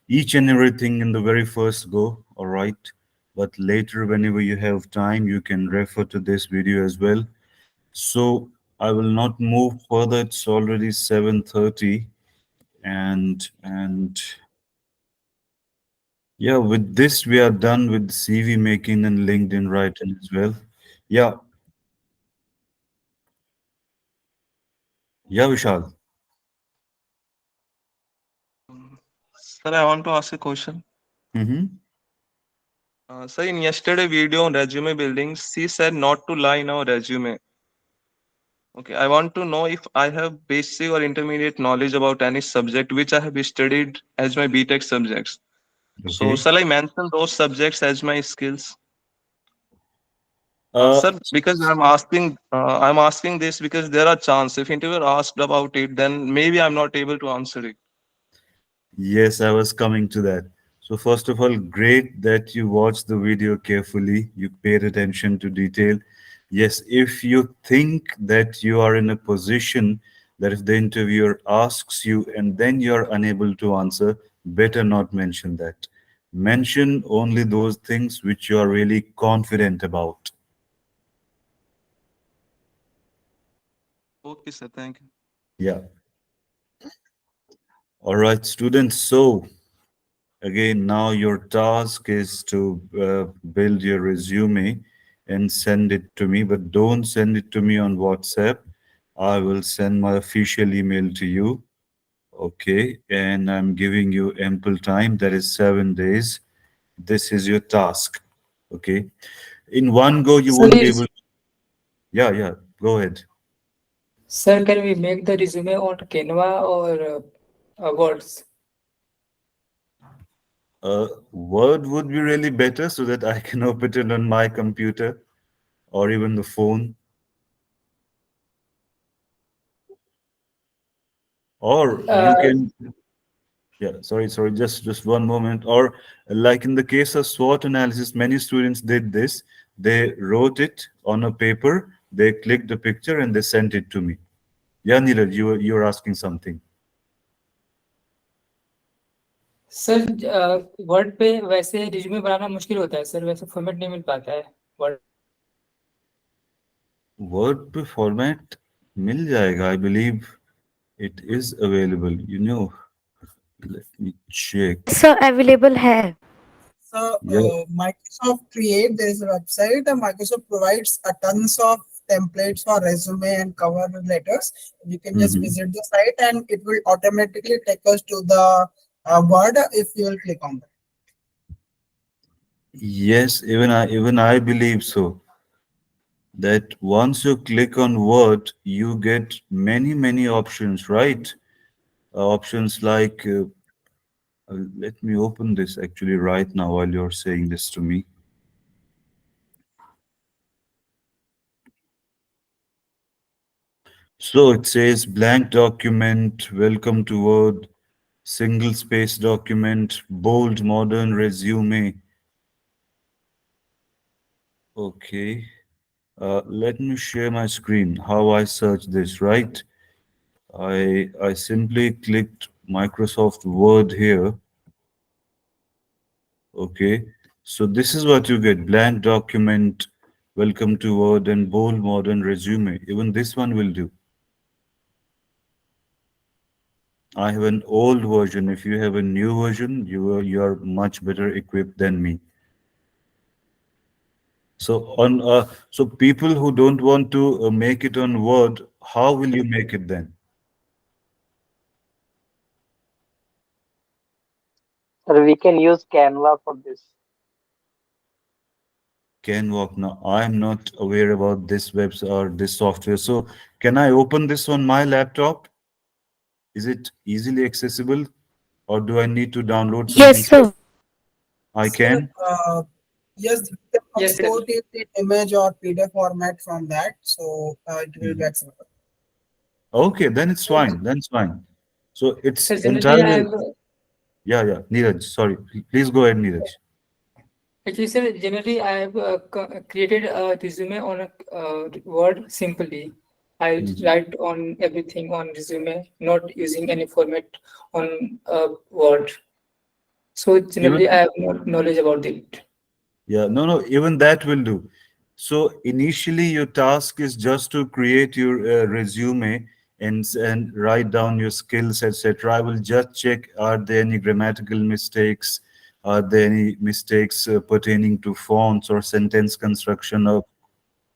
each and everything in the very first go, all right? But later, whenever you have time, you can refer to this video as well. So I will not move further. It's already 7:30, and yeah, with this we are done with CV making and LinkedIn writing as well. Yeah, yeah, Vishal. Sir, I want to ask a question. Mm-hmm. Sir, in yesterday video on resume building, she said not to lie in our resume. Okay, I want to know if I have basic or intermediate knowledge about any subject which I have studied as my BTech subjects. So, Okay. shall I mention those subjects as my skills? Uh, Sir, because I'm asking this because there are chances if interviewer asked about it, then maybe I'm not able to answer it. Yes, I was coming to that. So first of all, great that you watched the video carefully. You paid attention to detail. Yes, if you think that you are in a position that if the interviewer asks you and then you're unable to answer, better not mention that. Mention only those things which you are really confident about. Okay, sir, thank you. Yeah. All right, students. So again, now your task is to build your resume and send it to me, but don't send it to me on WhatsApp. I will send my official email to you. Okay, and I'm giving you ample time, that is 7 days. This is your task. Okay, in one go, you Sir, won't be able. Yeah, yeah, go ahead. sir, can we make the resume on Canva or Words? Word would be really better so that I can open it on my computer or even the phone. Or you Uh, can, yeah, sorry, just one moment. Or like in the case of SWOT analysis, many students did this. They wrote it on a paper, they clicked the picture and they sent it to me. Yeah, Neeraj, you were asking something. Sir word पे वैसे resume बनाना मुश्किल होता है sir, वैसे format नहीं मिल पाता है word. Word पे format मिल जाएगा, I believe it is available. Let me check. Sir, available है. So Yeah. Microsoft Create, there is a website. Microsoft provides a tons of templates for resume and cover letters. You can just Mhm. visit the site and it will automatically take us to the Word if you will click on that. Yes, even I believe so. That once you click on Word, you get many options, right? Options like, let me open this actually right now while you're saying this to me. So it says blank document, welcome to Word, single space document, bold modern resume. Okay. Let me share my screen, how I search this, right? I simply clicked Microsoft Word here. Okay, so this is what you get: blank document, welcome to Word, and bold modern resume. Even this one will do. I have an old version. If you have a new version, you are much better equipped than me. So people who don't want to make it on Word, how will you make it then? Sir, we can use Canva for this. Canva. Now, I'm not aware about this webs or this software. So can I open this on my laptop? Is it easily accessible, or do I need to download something? Yes, sir. I Sir, can. yes, you can yes sir. export it in image or PDF format from that, so it will be Mhm. acceptable. Okay, then it's fine. Then it's fine. So it's sir generally I entirely, have yeah, yeah. Neeraj, sorry. Please go ahead, Neeraj. Actually sir generally I have created a resume on a word simply, I Mhm. write on everything on resume, not using any format on Word. So Even generally, I have no knowledge about it. yeah, no, no, even that will do. So initially, your task is just to create your resume and write down your skills, etc. I will just check, are there any grammatical mistakes? Are there any mistakes pertaining to fonts or sentence construction or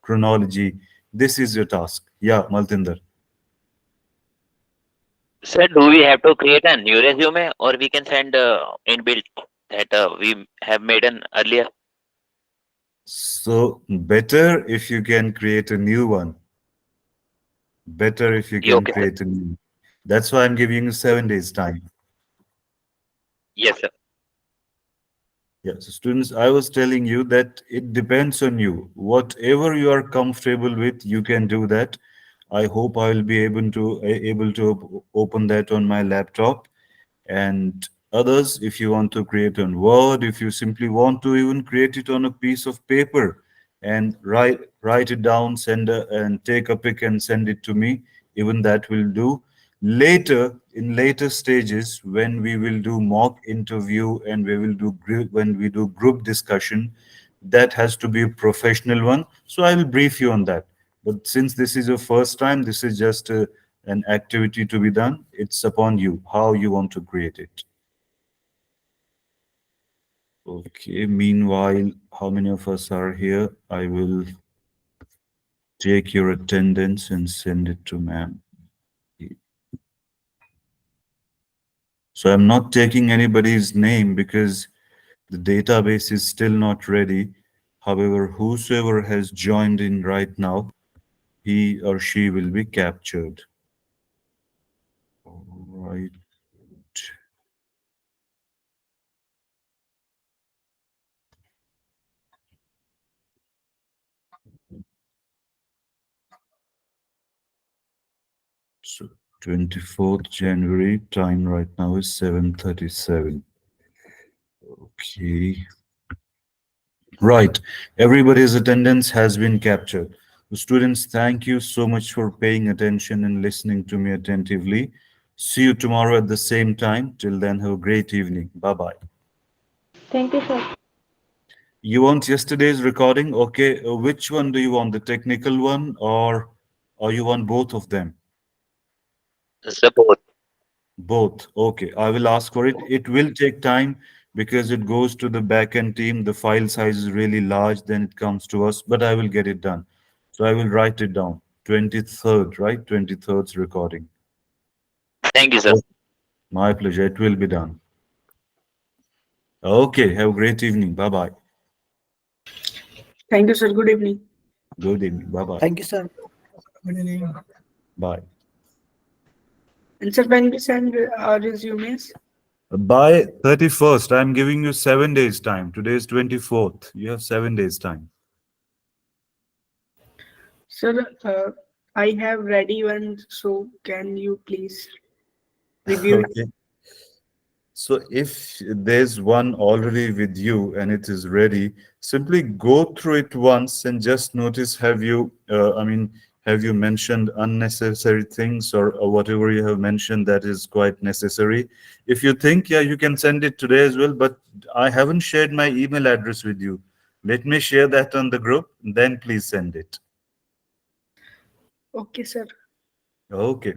chronology? This is your task. Yeah, Maltinder. Sir, do we have to create a new resume or we can send inbuilt that we have made an earlier? So better if you can create a new one. Better if you Yeah, can okay, sir. create a new. That's why I'm giving you 7 days time. Yes, sir. Yeah, so students, I was telling you that it depends on you. Whatever you are comfortable with, you can do that. I hope I will be able to open that on my laptop. And others, if you want to create on Word, if you simply want to even create it on a piece of paper and write it down, and take a pic and send it to me, even that will do. Later, in later stages, when we will do mock interview and when we do group discussion, that has to be a professional one. So I will brief you on that. But since this is your first time, this is just an activity to be done. It's upon you how you want to create it. Okay. Meanwhile, how many of us are here? I will take your attendance and send it to ma'am. So I'm not taking anybody's name because the database is still not ready. However, whosoever has joined in right now, he or she will be captured. All right. So 24th January, time right now is 7:37. Okay. Right. Everybody's attendance has been captured. Students, thank you so much for paying attention and listening to me attentively. See you tomorrow at the same time. Till then, have a great evening. Bye-bye. Thank you, sir. You want yesterday's recording? Okay. Which one do you want? The technical one or you want both of them? Sir, both. Both. Okay. I will ask for it. It will take time because it goes to the backend team. The file size is really large, then it comes to us, but I will get it done. So I will write it down. 23rd, right? 23rd's recording. Thank you, sir. Oh, my pleasure. It will be done. Okay. Have a great evening. Bye-bye. Thank you, sir. Good evening. Good evening. Bye-bye. Thank you, sir. Good evening. Bye. And sir, when we send our resumes, By 31st, I'm giving you 7 days time. Today is 24th. You have 7 days time. sir, I have ready one, so can you please review it? Okay. So if there's one already with you and it is ready, simply go through it once and just notice, have you mentioned unnecessary things or whatever you have mentioned that is quite necessary? If you think, yeah, you can send it today as well, but I haven't shared my email address with you. Let me share that on the group, then please send it. Okay, sir. Okay.